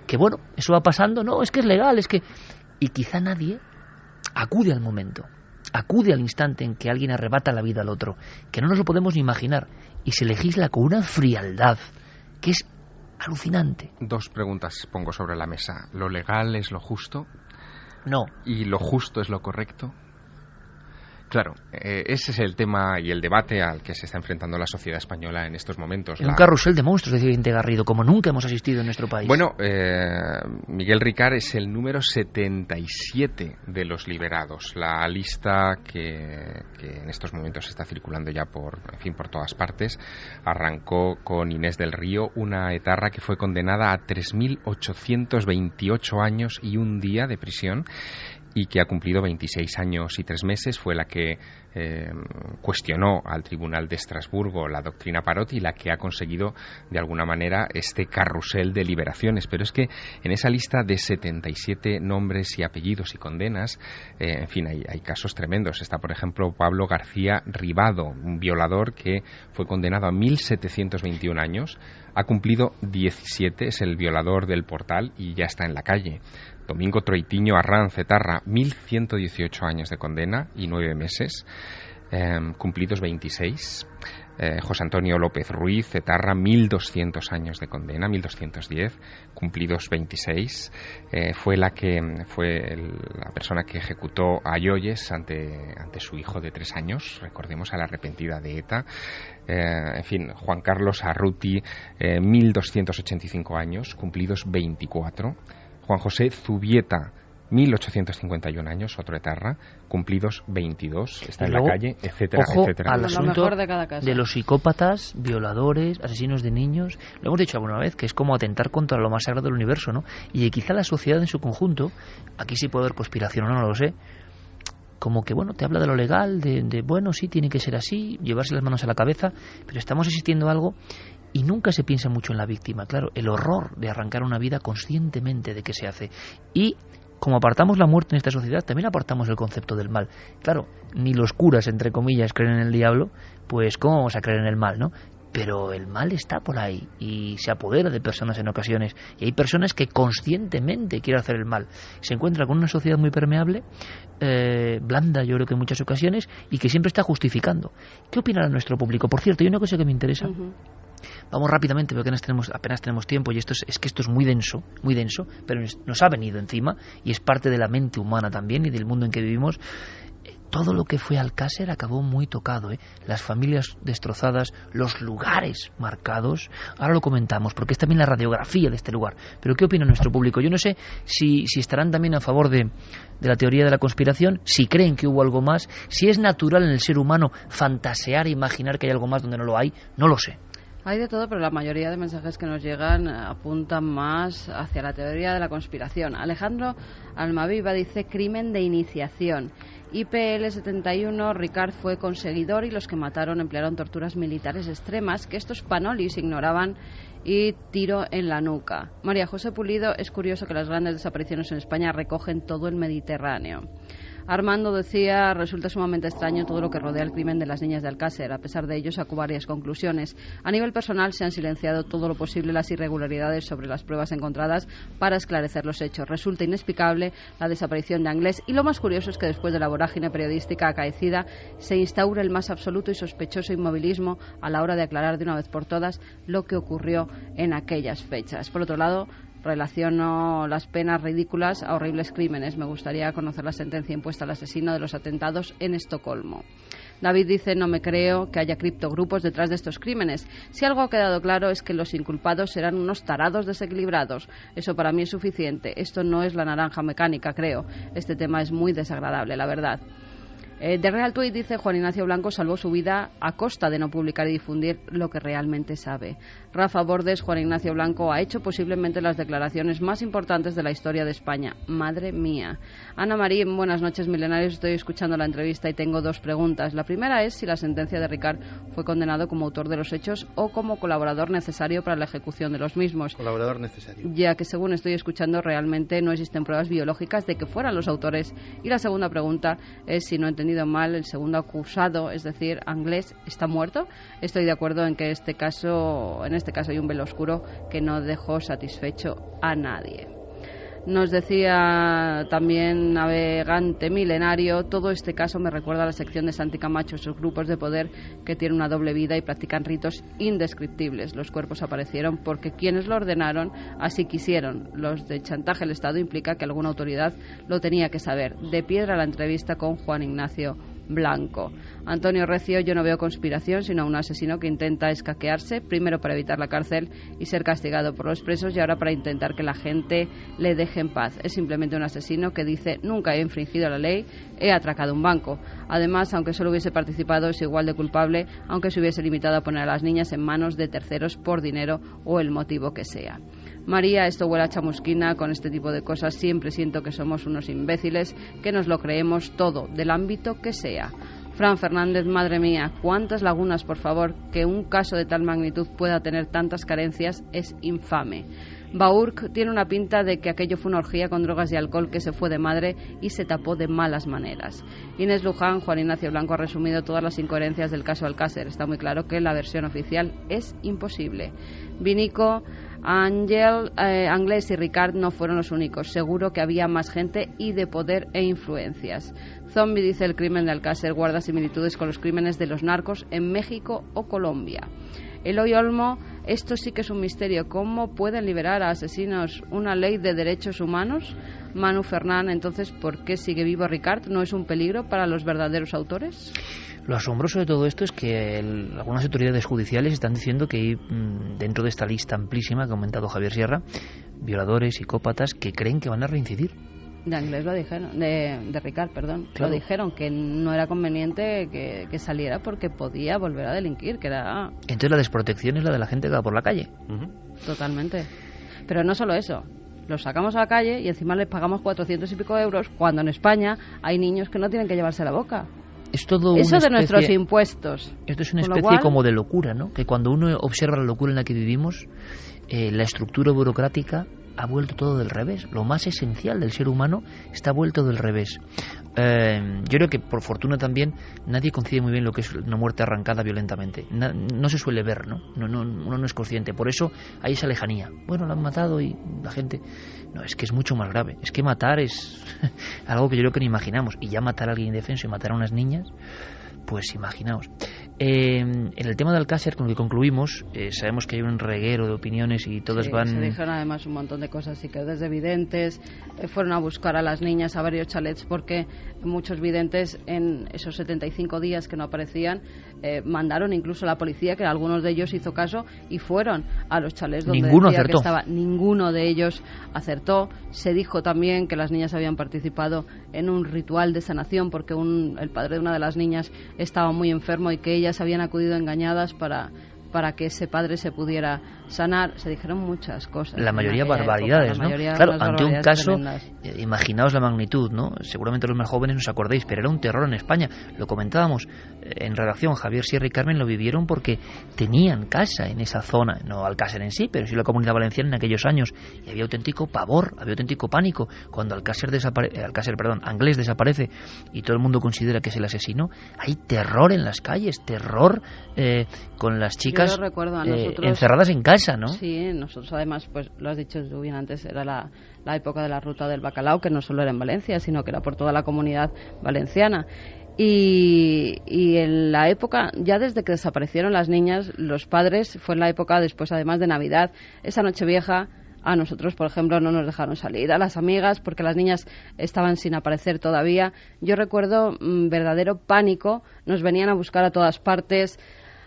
Que bueno, eso va pasando, no, es que es legal, es que... Y quizá nadie acude al momento, acude al instante en que alguien arrebata la vida al otro, que no nos lo podemos ni imaginar, y se legisla con una frialdad que es alucinante. Dos preguntas pongo sobre la mesa. ¿Lo legal es lo justo? No. ¿Y lo justo es lo correcto? Claro, ese es el tema y el debate al que se está enfrentando la sociedad española en estos momentos. Un carrusel de monstruos, decía Vicente Garrido, como nunca hemos asistido en nuestro país. Bueno, Miguel Ricard es el número 77 de los liberados. La lista que en estos momentos está circulando ya por todas partes, arrancó con Inés del Río, una etarra que fue condenada a 3.828 años y un día de prisión, y que ha cumplido 26 años y 3 meses, fue la que cuestionó al Tribunal de Estrasburgo la doctrina Parot y la que ha conseguido de alguna manera este carrusel de liberaciones. Pero es que en esa lista de 77 nombres y apellidos y condenas, en fin, hay casos tremendos. Está, por ejemplo, Pablo García Ribado, un violador que fue condenado a 1.721 años, ha cumplido 17, es el violador del Portal y ya está en la calle. Domingo Troitiño Arranz Etarra, 1.118 años de condena y 9 meses, cumplidos 26. José Antonio López Ruiz Etarra, 1.200 años de condena, 1.210, cumplidos 26. Fue la persona que ejecutó a Yoyes ante su hijo de 3 años, recordemos, a la arrepentida de ETA. En fin, Juan Carlos Arruti, 1.285 años, cumplidos 24. Juan José Zubieta, 1.851 años, otro etarra, cumplidos 22, está en la calle, etcétera, ojo etcétera. Al asunto de los psicópatas, violadores, asesinos de niños. Lo hemos dicho alguna vez, que es como atentar contra lo más sagrado del universo, ¿no? Y quizá la sociedad en su conjunto, aquí sí puede haber conspiración o no, no lo sé, como que, bueno, te habla de lo legal, de bueno, sí, tiene que ser así, llevarse las manos a la cabeza, pero estamos asistiendo a algo y nunca se piensa mucho en la víctima. Claro, el horror de arrancar una vida conscientemente de que se hace. Y como apartamos la muerte en esta sociedad, también apartamos el concepto del mal. Claro, ni los curas, entre comillas, creen en el diablo, pues ¿cómo vamos a creer en el mal, no? Pero el mal está por ahí y se apodera de personas en ocasiones. Y hay personas que conscientemente quieren hacer el mal. Se encuentra con una sociedad muy permeable, blanda, yo creo que en muchas ocasiones, y que siempre está justificando. ¿Qué opinará nuestro público? Por cierto, hay una cosa que me interesa. Vamos rápidamente, porque apenas tenemos tiempo, y esto es muy denso, pero nos ha venido encima, y es parte de la mente humana también y del mundo en que vivimos. Todo lo que fue Alcácer acabó muy tocado, las familias destrozadas, los lugares marcados. Ahora lo comentamos, porque es también la radiografía de este lugar. Pero ¿qué opina nuestro público? Yo no sé si estarán también a favor de la teoría de la conspiración, si creen que hubo algo más, si es natural en el ser humano fantasear e imaginar que hay algo más donde no lo hay, no lo sé. Hay de todo, pero la mayoría de mensajes que nos llegan apuntan más hacia la teoría de la conspiración. Alejandro Almaviva dice crimen de iniciación. IPL71, Ricard fue conseguidor y los que mataron emplearon torturas militares extremas que estos panolis ignoraban y tiro en la nuca. María José Pulido, es curioso que las grandes desapariciones en España recogen todo el Mediterráneo. Armando decía: resulta sumamente extraño todo lo que rodea el crimen de las niñas de Alcácer. A pesar de ello, sacó varias conclusiones. A nivel personal, se han silenciado todo lo posible las irregularidades sobre las pruebas encontradas para esclarecer los hechos. Resulta inexplicable la desaparición de Anglés, y lo más curioso es que después de la vorágine periodística acaecida se instaura el más absoluto y sospechoso inmovilismo a la hora de aclarar de una vez por todas lo que ocurrió en aquellas fechas. Por otro lado, relaciono las penas ridículas a horribles crímenes. Me gustaría conocer la sentencia impuesta al asesino de los atentados en Estocolmo. David dice: no me creo que haya criptogrupos detrás de estos crímenes. Si algo ha quedado claro es que los inculpados eran unos tarados desequilibrados. Eso para mí es suficiente. Esto no es la naranja mecánica, creo. Este tema es muy desagradable, la verdad. De Real Tweet dice: Juan Ignacio Blanco salvó su vida a costa de no publicar y difundir lo que realmente sabe. Rafa Bordes: Juan Ignacio Blanco ha hecho posiblemente las declaraciones más importantes de la historia de España. Madre mía. Ana María: buenas noches, milenarios. Estoy escuchando la entrevista y tengo dos preguntas. La primera es si la sentencia de Ricard fue condenado como autor de los hechos o como colaborador necesario para la ejecución de los mismos. Colaborador necesario. Ya que, según estoy escuchando, realmente no existen pruebas biológicas de que fueran los autores. Y la segunda pregunta es si no he entendido mal, el segundo acusado, es decir, Anglés, ¿está muerto? Estoy de acuerdo en que en este caso hay un velo oscuro que no dejó satisfecho a nadie. Nos decía también Navegante Milenario: todo este caso me recuerda a la sección de Santi Camacho, esos grupos de poder que tienen una doble vida y practican ritos indescriptibles. Los cuerpos aparecieron porque quienes lo ordenaron así quisieron. Los de chantaje al Estado implica que alguna autoridad lo tenía que saber. De piedra la entrevista con Juan Ignacio Blanco. Antonio Recio: yo no veo conspiración, sino un asesino que intenta escaquearse, primero para evitar la cárcel y ser castigado por los presos, y ahora para intentar que la gente le deje en paz. Es simplemente un asesino que dice: nunca he infringido la ley, he atracado un banco. Además, aunque solo hubiese participado, es igual de culpable, aunque se hubiese limitado a poner a las niñas en manos de terceros por dinero o el motivo que sea. María: esto huele a chamusquina. Con este tipo de cosas siempre siento que somos unos imbéciles, que nos lo creemos todo, del ámbito que sea. Fran Fernández: madre mía, cuántas lagunas, por favor, que un caso de tal magnitud pueda tener tantas carencias es infame. Baurk: tiene una pinta de que aquello fue una orgía con drogas y alcohol que se fue de madre y se tapó de malas maneras. Inés Luján: Juan Ignacio Blanco ha resumido todas las incoherencias del caso Alcácer. Está muy claro que la versión oficial es imposible. Vinico: Ángel, Anglés y Ricard no fueron los únicos. Seguro que había más gente y de poder e influencias. Zombie dice: el crimen de Alcácer guarda similitudes con los crímenes de los narcos en México o Colombia. Eloy Olmo: esto sí que es un misterio. ¿Cómo pueden liberar a asesinos? ¿Una ley de derechos humanos? Manu Fernán: entonces, ¿por qué sigue vivo Ricard? ¿No es un peligro para los verdaderos autores? Lo asombroso de todo esto es que algunas autoridades judiciales están diciendo que hay, dentro de esta lista amplísima que ha comentado Javier Sierra, violadores, psicópatas que creen que van a reincidir. De Anglés lo dijeron, de Ricard, perdón. Claro. Lo dijeron, que no era conveniente que saliera porque podía volver a delinquir, que era... Entonces la desprotección es la de la gente que va por la calle. Totalmente. Pero no solo eso. Los sacamos a la calle y encima les pagamos 400 y pico euros, cuando en España hay niños que no tienen que llevarse la boca. Es todo eso de nuestros impuestos. Esto es una especie como de locura, ¿no? Que cuando uno observa la locura en la que vivimos, la estructura burocrática ha vuelto todo del revés. Lo más esencial del ser humano está vuelto del revés. Yo creo que por fortuna también nadie concibe muy bien lo que es una muerte arrancada violentamente. No se suele ver, ¿no? Uno no es consciente. Por eso hay esa lejanía. Bueno, lo han matado y la gente... No, es que es mucho más grave. Es que matar es algo que yo creo que no imaginamos. Y ya matar a alguien indefenso y matar a unas niñas, pues imaginaos. En el tema de Alcácer, con lo que concluimos, sabemos que hay un reguero de opiniones y todas van... Se dijeron además un montón de cosas, y que desde videntes fueron a buscar a las niñas a varios chalets, porque muchos videntes en esos 75 días que no aparecían mandaron incluso a la policía, que algunos de ellos hizo caso y fueron a los chalets donde ninguno decía acertó. Que estaba. Ninguno de ellos acertó. Se dijo también que las niñas habían participado en un ritual de sanación porque el padre de una de las niñas estaba muy enfermo y que ellas habían acudido engañadas para para que ese padre se pudiera sanar. Se dijeron muchas cosas. La mayoría barbaridades, ¿no? Claro, ante un caso, imaginaos la magnitud, ¿no? Seguramente los más jóvenes no os acordéis, pero era un terror en España. Lo comentábamos en redacción, Javier Sierra y Carmen lo vivieron porque tenían casa en esa zona, no Alcácer en sí, pero sí la Comunidad Valenciana en aquellos años, y había auténtico pavor, había auténtico pánico cuando Anglés desaparece y todo el mundo considera que es el asesino. Hay terror en las calles, terror con las chicas encerradas en casa, ¿no? Sí, nosotros además, pues lo has dicho tú bien antes, era la época de la ruta del bacalao, que no solo era en Valencia, sino que era por toda la comunidad valenciana. Y en la época, ya desde que desaparecieron las niñas, los padres, fue en la época después además de Navidad, esa Nochevieja, a nosotros, por ejemplo, no nos dejaron salir, a las amigas, porque las niñas estaban sin aparecer todavía. Yo recuerdo verdadero pánico, nos venían a buscar a todas partes.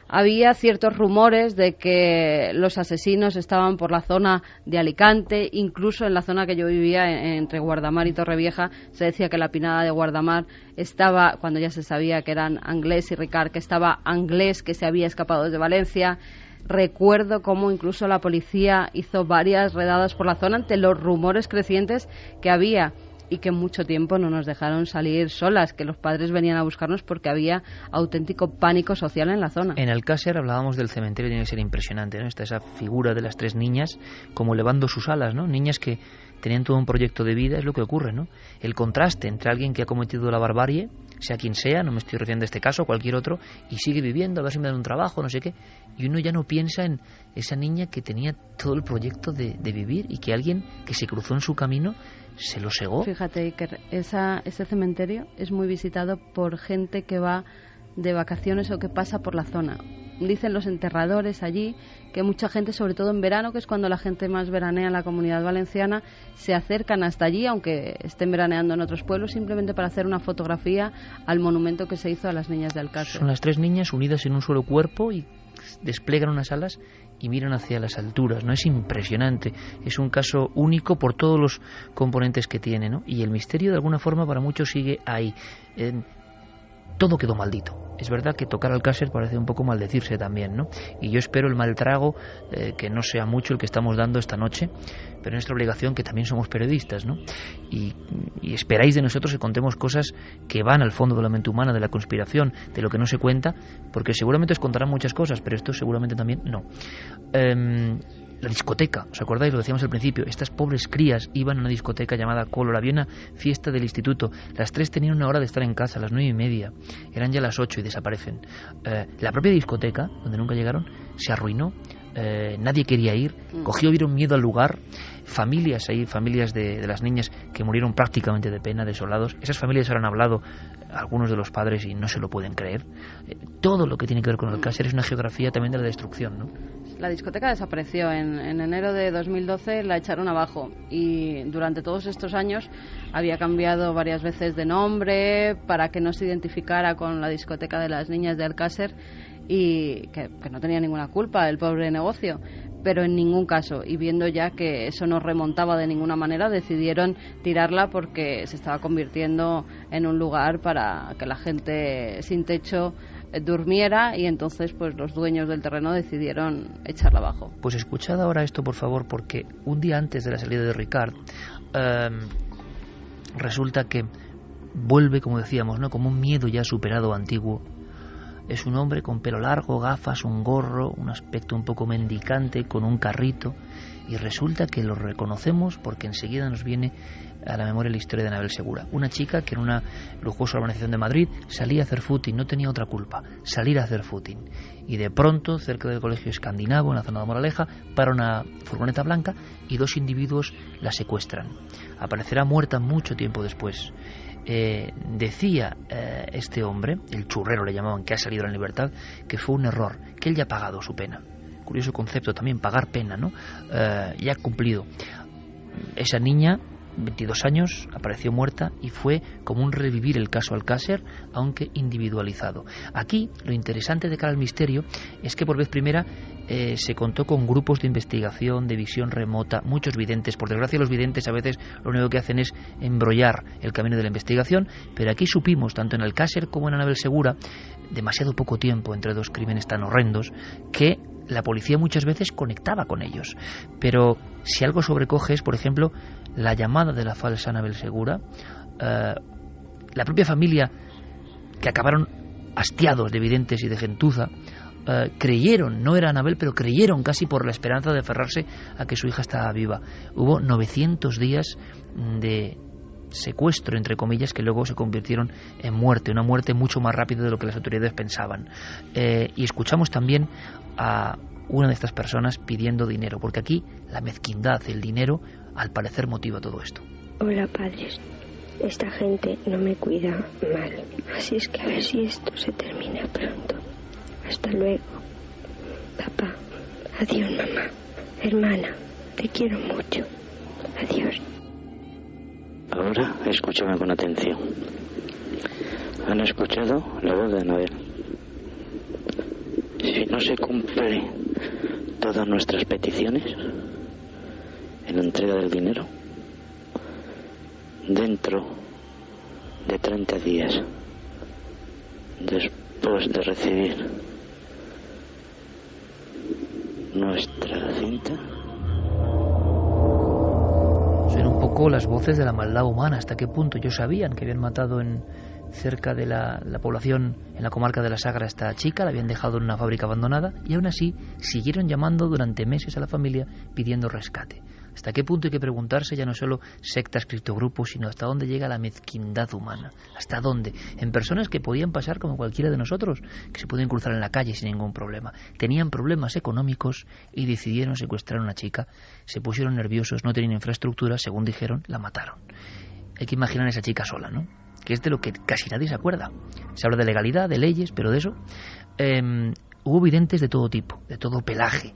Había ciertos rumores de que los asesinos estaban por la zona de Alicante, incluso en la zona que yo vivía, entre Guardamar y Torrevieja, se decía que la pinada de Guardamar estaba, cuando ya se sabía que eran Anglés y Ricard, que estaba Anglés, que se había escapado desde Valencia. Recuerdo cómo incluso la policía hizo varias redadas por la zona ante los rumores crecientes que había, y que mucho tiempo no nos dejaron salir solas, que los padres venían a buscarnos porque había auténtico pánico social en la zona. En Alcácer hablábamos del cementerio, tiene que ser impresionante, ¿no? Está esa figura de las tres niñas como elevando sus alas, ¿no? Niñas que tenían todo un proyecto de vida, es lo que ocurre, ¿no? El contraste entre alguien que ha cometido la barbarie, sea quien sea, no me estoy refiriendo a este caso, a cualquier otro, y sigue viviendo, a ver si me dan un trabajo, no sé qué, y uno ya no piensa en esa niña que tenía todo el proyecto de vivir, y que alguien que se cruzó en su camino se lo segó. Fíjate, Iker, ese cementerio es muy visitado por gente que va de vacaciones o que pasa por la zona. Dicen los enterradores allí que mucha gente, sobre todo en verano, que es cuando la gente más veranea en la Comunidad Valenciana, se acercan hasta allí, aunque estén veraneando en otros pueblos, simplemente para hacer una fotografía al monumento que se hizo a las niñas de Alcácer. Son las tres niñas unidas en un solo cuerpo y desplegan unas alas y miran hacia las alturas, ¿no? Es impresionante, es un caso único por todos los componentes que tiene, ¿no? Y el misterio de alguna forma para muchos sigue ahí. Todo quedó maldito. Es verdad que tocar Alcácer parece un poco maldecirse también, ¿no? Y yo espero el mal trago, que no sea mucho el que estamos dando esta noche, pero es nuestra obligación, que también somos periodistas, ¿no? Y esperáis de nosotros que contemos cosas que van al fondo de la mente humana, de la conspiración, de lo que no se cuenta, porque seguramente os contarán muchas cosas, pero esto seguramente también no. La discoteca, ¿os acordáis? Lo decíamos al principio, estas pobres crías iban a una discoteca llamada Color, había una fiesta del instituto, las tres tenían una hora de estar en casa, a las 9:30, eran ya las 8 y desaparecen. La propia discoteca, donde nunca llegaron, se arruinó, nadie quería ir, vieron miedo al lugar, familias de las niñas que murieron prácticamente de pena, desolados. Esas familias ahora han hablado algunos de los padres y no se lo pueden creer. Todo lo que tiene que ver con Alcácer es una geografía también de la destrucción, ¿no? La discoteca desapareció en enero de 2012, la echaron abajo, y durante todos estos años había cambiado varias veces de nombre para que no se identificara con la discoteca de las niñas de Alcácer, y que no tenía ninguna culpa el pobre negocio, pero en ningún caso, y viendo ya que eso no remontaba de ninguna manera, decidieron tirarla porque se estaba convirtiendo en un lugar para que la gente sin techo durmiera, y entonces pues los dueños del terreno decidieron echarla abajo. Pues escuchad ahora esto, por favor, porque un día antes de la salida de Ricard, resulta que vuelve, como decíamos, ¿no?, como un miedo ya superado, antiguo. Es un hombre con pelo largo, gafas, un gorro, un aspecto un poco mendicante, con un carrito, y resulta que lo reconocemos porque enseguida nos viene a la memoria la historia de Anabel Segura, una chica que en una lujosa urbanización de Madrid salía a hacer footing, no tenía otra culpa, salir a hacer footing, y de pronto, cerca del colegio escandinavo, en la zona de Moraleja, para una furgoneta blanca y dos individuos la secuestran. Aparecerá muerta mucho tiempo después. Decía este hombre, el churrero le llamaban, que ha salido a la libertad, que fue un error, que él ya ha pagado su pena. Curioso concepto también, pagar pena, ¿no? Ya ha cumplido. Esa niña 22 años, apareció muerta y fue como un revivir el caso Alcácer, aunque individualizado. Aquí lo interesante de cara al misterio es que por vez primera se contó con grupos de investigación, de visión remota, muchos videntes. Por desgracia los videntes a veces lo único que hacen es embrollar el camino de la investigación, pero aquí supimos, tanto en Alcácer como en Anabel Segura, demasiado poco tiempo entre dos crímenes tan horrendos, que la policía muchas veces conectaba con ellos. Pero si algo sobrecoge es, por ejemplo, la llamada de la falsa Anabel Segura, la propia familia, que acabaron hastiados de videntes y de gentuza, creyeron, no era Anabel, pero creyeron casi por la esperanza de aferrarse a que su hija estaba viva. Hubo 900 días de secuestro, entre comillas, que luego se convirtieron en muerte, una muerte mucho más rápida de lo que las autoridades pensaban. Y escuchamos también a una de estas personas pidiendo dinero, porque aquí la mezquindad, el dinero, al parecer motiva todo esto. Hola, padres. Esta gente no me cuida mal, así es que a ver si esto se termina pronto. Hasta luego. Papá. Adiós, mamá. Hermana, te quiero mucho. Adiós. Ahora escúchame con atención. ¿Han escuchado la voz de Anabel? Si no se cumplen todas nuestras peticiones en la entrega del dinero, dentro de 30 días después de recibir nuestra cinta, son un poco las voces de la maldad humana. ¿Hasta qué punto ellos sabían que habían matado cerca de la población, en la comarca de la Sagra, a esta chica, la habían dejado en una fábrica abandonada, y aún así siguieron llamando durante meses a la familia pidiendo rescate? ¿Hasta qué punto hay que preguntarse, ya no solo sectas, criptogrupos, sino hasta dónde llega la mezquindad humana? ¿Hasta dónde? En personas que podían pasar como cualquiera de nosotros, que se podían cruzar en la calle sin ningún problema. Tenían problemas económicos y decidieron secuestrar a una chica. Se pusieron nerviosos, no tenían infraestructura, según dijeron, la mataron. Hay que imaginar a esa chica sola, ¿no? Que es de lo que casi nadie se acuerda. Se habla de legalidad, de leyes, pero de eso... Hubo videntes de todo tipo, de todo pelaje.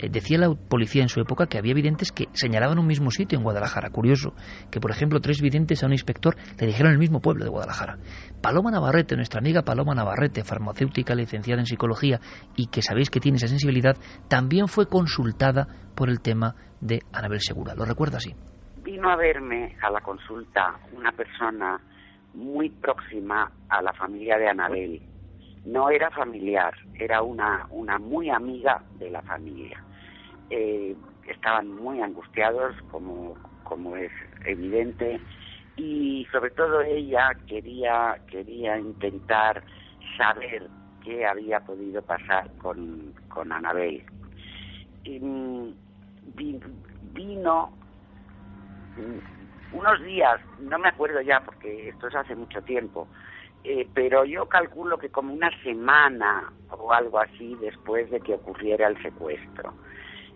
Decía la policía en su época que había videntes que señalaban un mismo sitio en Guadalajara. Curioso, que por ejemplo 3 videntes a un inspector le dijeron el mismo pueblo de Guadalajara. Paloma Navarrete, nuestra amiga Paloma Navarrete, farmacéutica, licenciada en psicología, y que sabéis que tiene esa sensibilidad, también fue consultada por el tema de Anabel Segura. ¿Lo recuerda así? Vino a verme a la consulta una persona muy próxima a la familia de Anabel. No era familiar, era una muy amiga de la familia. Estaban muy angustiados, como es evidente, y sobre todo ella quería intentar saber qué había podido pasar con Anabel. Vino unos días, no me acuerdo ya porque esto es hace mucho tiempo, pero yo calculo que como una semana o algo así después de que ocurriera el secuestro.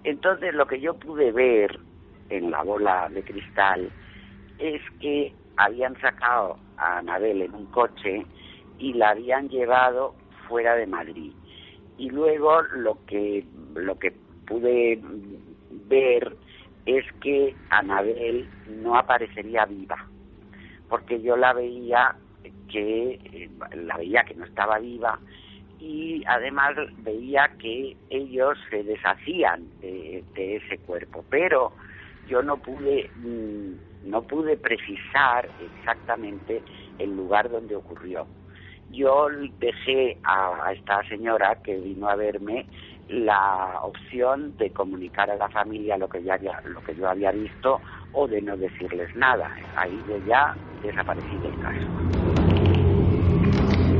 Entonces lo que yo pude ver en la bola de cristal es que habían sacado a Anabel en un coche y la habían llevado fuera de Madrid. Y luego lo que pude ver es que Anabel no aparecería viva, porque yo la veía que no estaba viva, y además veía que ellos se deshacían de ese cuerpo, pero yo no pude precisar exactamente el lugar donde ocurrió. Yo dejé a esta señora que vino a verme la opción de comunicar a la familia lo que yo había visto o de no decirles nada. Ahí yo ya desaparecí del caso.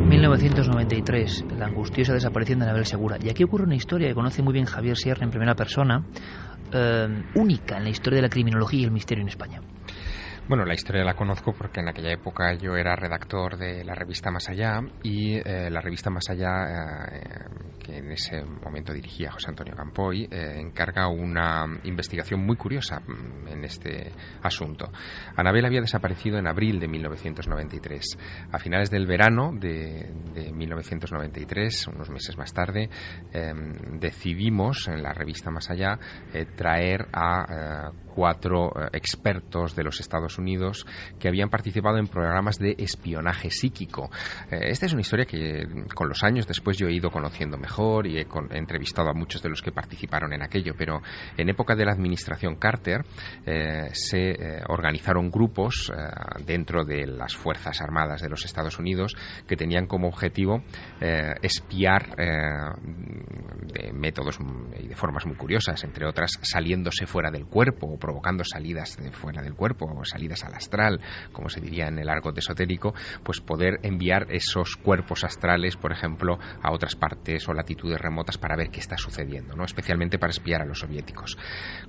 1993, la angustiosa desaparición de Anabel Segura. Y aquí ocurre una historia que conoce muy bien Javier Sierra en primera persona, única en la historia de la criminología y el misterio en España. Bueno, la historia la conozco porque en aquella época yo era redactor de la revista Más Allá, y la revista Más Allá, que en ese momento dirigía José Antonio Campoy, encarga una investigación muy curiosa en este asunto. Anabel había desaparecido en abril de 1993. A finales del verano de 1993, unos meses más tarde, decidimos en la revista Más Allá traer a 4 expertos de los Estados Unidos que habían participado en programas de espionaje psíquico. Esta es una historia que con los años después yo he ido conociendo mejor y he entrevistado a muchos de los que participaron en aquello, pero en época de la administración Carter se organizaron grupos dentro de las Fuerzas Armadas de los Estados Unidos que tenían como objetivo espiar de métodos y de formas muy curiosas, entre otras saliéndose fuera del cuerpo o provocando salidas de fuera del cuerpo o salidas al astral, como se diría en el argot esotérico, pues poder enviar esos cuerpos astrales, por ejemplo, a otras partes o latitudes remotas para ver qué está sucediendo, ¿no? Especialmente para espiar a los soviéticos.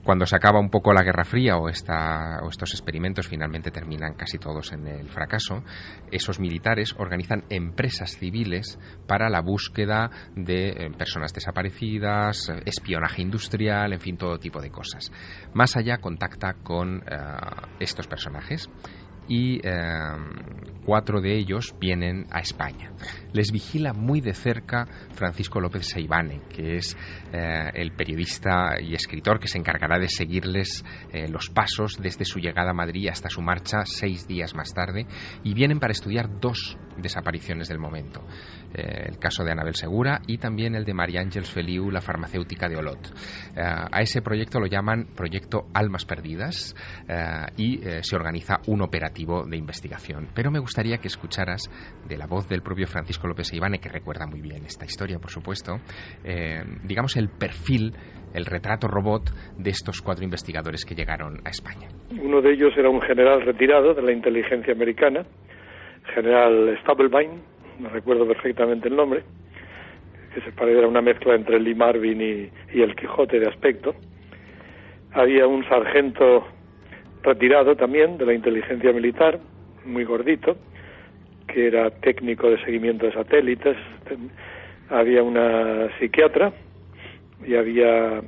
Cuando se acaba un poco la Guerra Fría o estos experimentos finalmente terminan casi todos en el fracaso, esos militares organizan empresas civiles para la búsqueda de personas desaparecidas, espionaje industrial, en fin, todo tipo de cosas. Más allá contacta con estos personajes y 4 de ellos vienen a España. Les vigila muy de cerca Francisco López Seivane, que es el periodista y escritor que se encargará de seguirles los pasos desde su llegada a Madrid hasta su marcha 6 días más tarde, y vienen para estudiar 2 desapariciones del momento. El caso de Anabel Segura y también el de María Ángeles Feliu, la farmacéutica de Olot. A ese proyecto lo llaman Proyecto Almas Perdidas y se organiza un operativo de investigación. Pero me gustaría que escucharas de la voz del propio Francisco López Seivane, que recuerda muy bien esta historia, por supuesto, digamos el perfil, el retrato robot de estos 4 investigadores que llegaron a España. Uno de ellos era un general retirado de la inteligencia americana, general Stubblebine, no recuerdo perfectamente el nombre, que se parecía, era una mezcla entre Lee Marvin y el Quijote de aspecto. Había un sargento retirado también de la inteligencia militar, muy gordito, que era técnico de seguimiento de satélites. Había una psiquiatra y había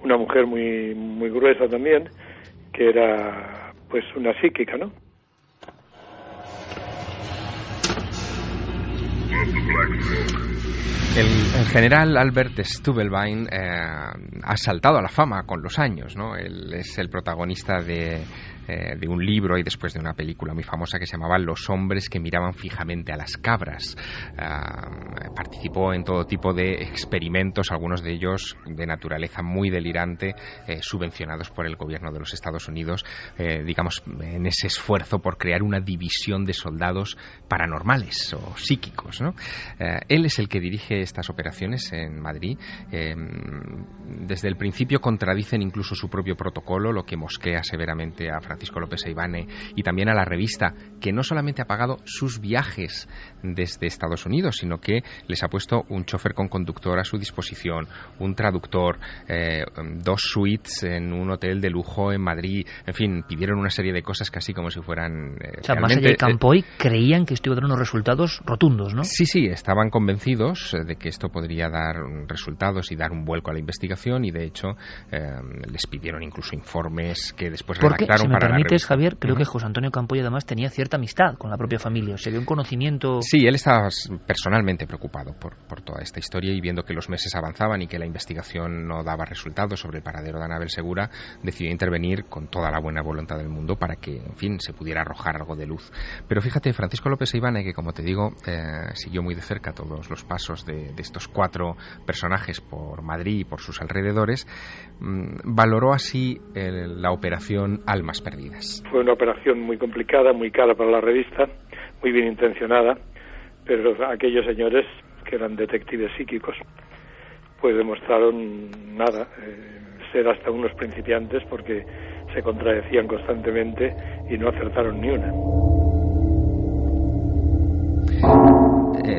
una mujer muy, muy gruesa también, que era pues una psíquica, ¿no? El general Albert Stubblebine ha saltado a la fama con los años, ¿no? Él es el protagonista de un libro y después de una película muy famosa que se llamaba Los hombres que miraban fijamente a las cabras. Participó en todo tipo de experimentos, algunos de ellos de naturaleza muy delirante, subvencionados por el gobierno de los Estados Unidos, digamos, en ese esfuerzo por crear una división de soldados paranormales o psíquicos, ¿no? Él es el que dirige estas operaciones en Madrid. Desde el principio contradicen incluso su propio protocolo, lo que mosquea severamente a Francisco López Seivane y también a la revista, que no solamente ha pagado sus viajes desde Estados Unidos, sino que les ha puesto un chofer con conductor a su disposición, un traductor, 2 suites en un hotel de lujo en Madrid, en fin, pidieron una serie de cosas casi como si fueran... o sea, más allá de Campoy, creían que esto iba a dar unos resultados rotundos, ¿no? Sí, estaban convencidos de que esto podría dar resultados y dar un vuelco a la investigación, y de hecho les pidieron incluso informes que después redactaron para la revista. Javier, creo que José Antonio Campoy además tenía cierta amistad con la propia familia, o sea, había un conocimiento... Sí, él estaba personalmente preocupado por toda esta historia, y viendo que los meses avanzaban y que la investigación no daba resultados sobre el paradero de Anabel Segura, decidió intervenir con toda la buena voluntad del mundo para que, en fin, se pudiera arrojar algo de luz. Pero fíjate, Francisco López Seivane, que como te digo, siguió muy de cerca todos los pasos de estos 4 personajes por Madrid y por sus alrededores, valoró así la operación Almas Perdidas. Fue una operación muy complicada, muy cara para la revista, muy bien intencionada, pero aquellos señores, que eran detectives psíquicos, pues demostraron ser hasta unos principiantes, porque se contradecían constantemente y no acertaron ni una.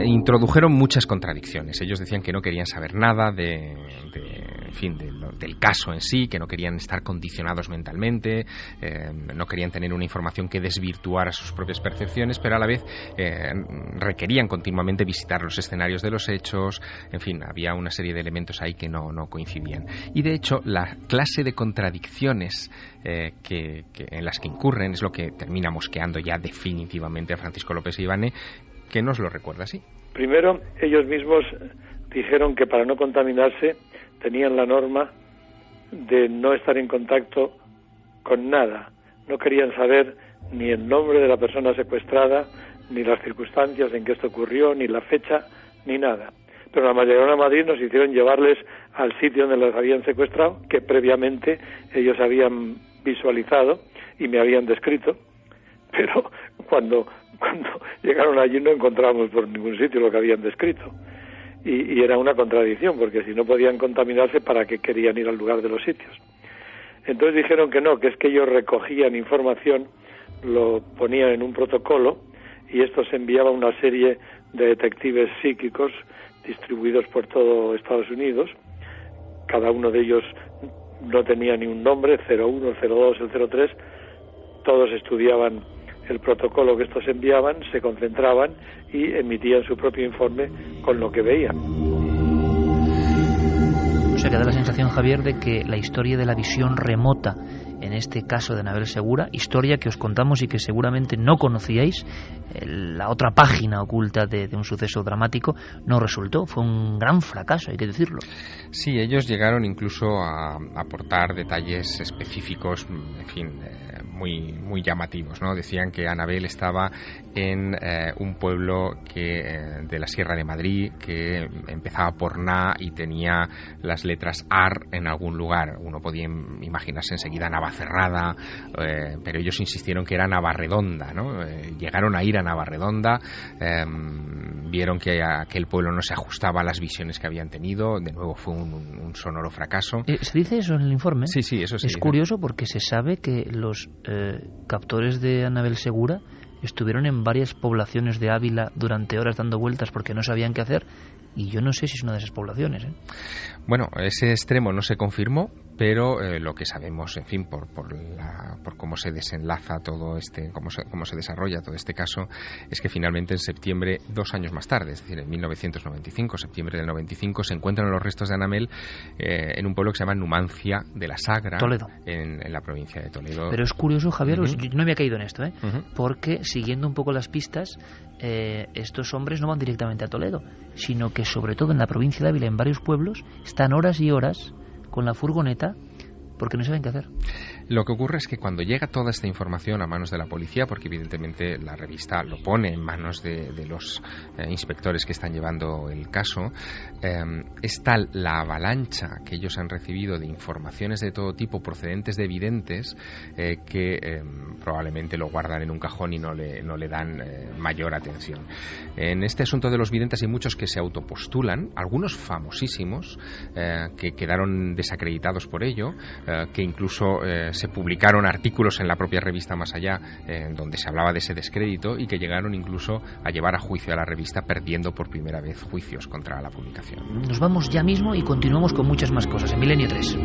Introdujeron muchas contradicciones. Ellos decían que no querían saber nada del caso en sí, que no querían estar condicionados mentalmente, no querían tener una información que desvirtuara sus propias percepciones, pero a la vez requerían continuamente visitar los escenarios de los hechos. En fin, había una serie de elementos ahí que no coincidían. Y de hecho, la clase de contradicciones en las que incurren es lo que termina mosqueando ya definitivamente a Francisco López Seivane, que nos lo recuerda así. Primero, ellos mismos dijeron que para no contaminarse tenían la norma de no estar en contacto con nada. No querían saber ni el nombre de la persona secuestrada, ni las circunstancias en que esto ocurrió, ni la fecha, ni nada. Pero la llegaron a Madrid, nos hicieron llevarles al sitio donde las habían secuestrado, que previamente ellos habían visualizado y me habían descrito, pero cuando llegaron allí no encontramos por ningún sitio lo que habían descrito. Y era una contradicción, porque si no podían contaminarse, ¿para qué querían ir al lugar de los sitios? Entonces dijeron que no, que es que ellos recogían información, lo ponían en un protocolo, y esto se enviaba a una serie de detectives psíquicos distribuidos por todo Estados Unidos. Cada uno de ellos no tenía ni un nombre, 01, el 02, el 03, todos estudiaban el protocolo que estos enviaban, se concentraban y emitían su propio informe con lo que veían. O sea, que da la sensación, Javier, de que la historia de la visión remota, en este caso de Anabel Segura, historia que os contamos y que seguramente no conocíais, la otra página oculta de un suceso dramático, no resultó. Fue un gran fracaso, hay que decirlo. Sí, ellos llegaron incluso a aportar detalles específicos, en fin, muy llamativos, ¿no? Decían que Anabel estaba en un pueblo de la Sierra de Madrid, que empezaba por Na y tenía las letras AR en algún lugar. Uno podía imaginarse enseguida Navacerrada, pero ellos insistieron que era Navarredonda, ¿no? Llegaron a ir a Navarredonda, vieron que aquel pueblo no se ajustaba a las visiones que habían tenido. De nuevo fue un sonoro fracaso. ¿Se dice eso en el informe? Sí, eso se dice. Es curioso porque se sabe que los captores de Anabel Segura estuvieron en varias poblaciones de Ávila durante horas dando vueltas porque no sabían qué hacer, y yo no sé si es una de esas poblaciones. Bueno, ese extremo no se confirmó, pero lo que sabemos, en fin, por cómo se desenlaza todo cómo se desarrolla todo este caso, es que finalmente en septiembre, 2 años más tarde, es decir, en 1995, septiembre del 95, se encuentran los restos de Anabel en un pueblo que se llama Numancia de la Sagra, Toledo, en la provincia de Toledo. Pero es curioso, Javier, yo no había caído en esto, porque siguiendo un poco las pistas, estos hombres no van directamente a Toledo, sino que sobre todo en la provincia de Ávila, en varios pueblos, están horas y horas con la furgoneta porque no saben qué hacer. Lo que ocurre es que cuando llega toda esta información a manos de la policía, porque evidentemente la revista lo pone en manos de los inspectores que están llevando el caso, es tal la avalancha que ellos han recibido de informaciones de todo tipo procedentes de videntes que probablemente lo guardan en un cajón y no le dan mayor atención. En este asunto de los videntes hay muchos que se autopostulan, algunos famosísimos que quedaron desacreditados por ello, que incluso se publicaron artículos en la propia revista Más Allá donde se hablaba de ese descrédito y que llegaron incluso a llevar a juicio a la revista, perdiendo por primera vez juicios contra la publicación. Nos vamos ya mismo y continuamos con muchas más cosas en Milenio 3.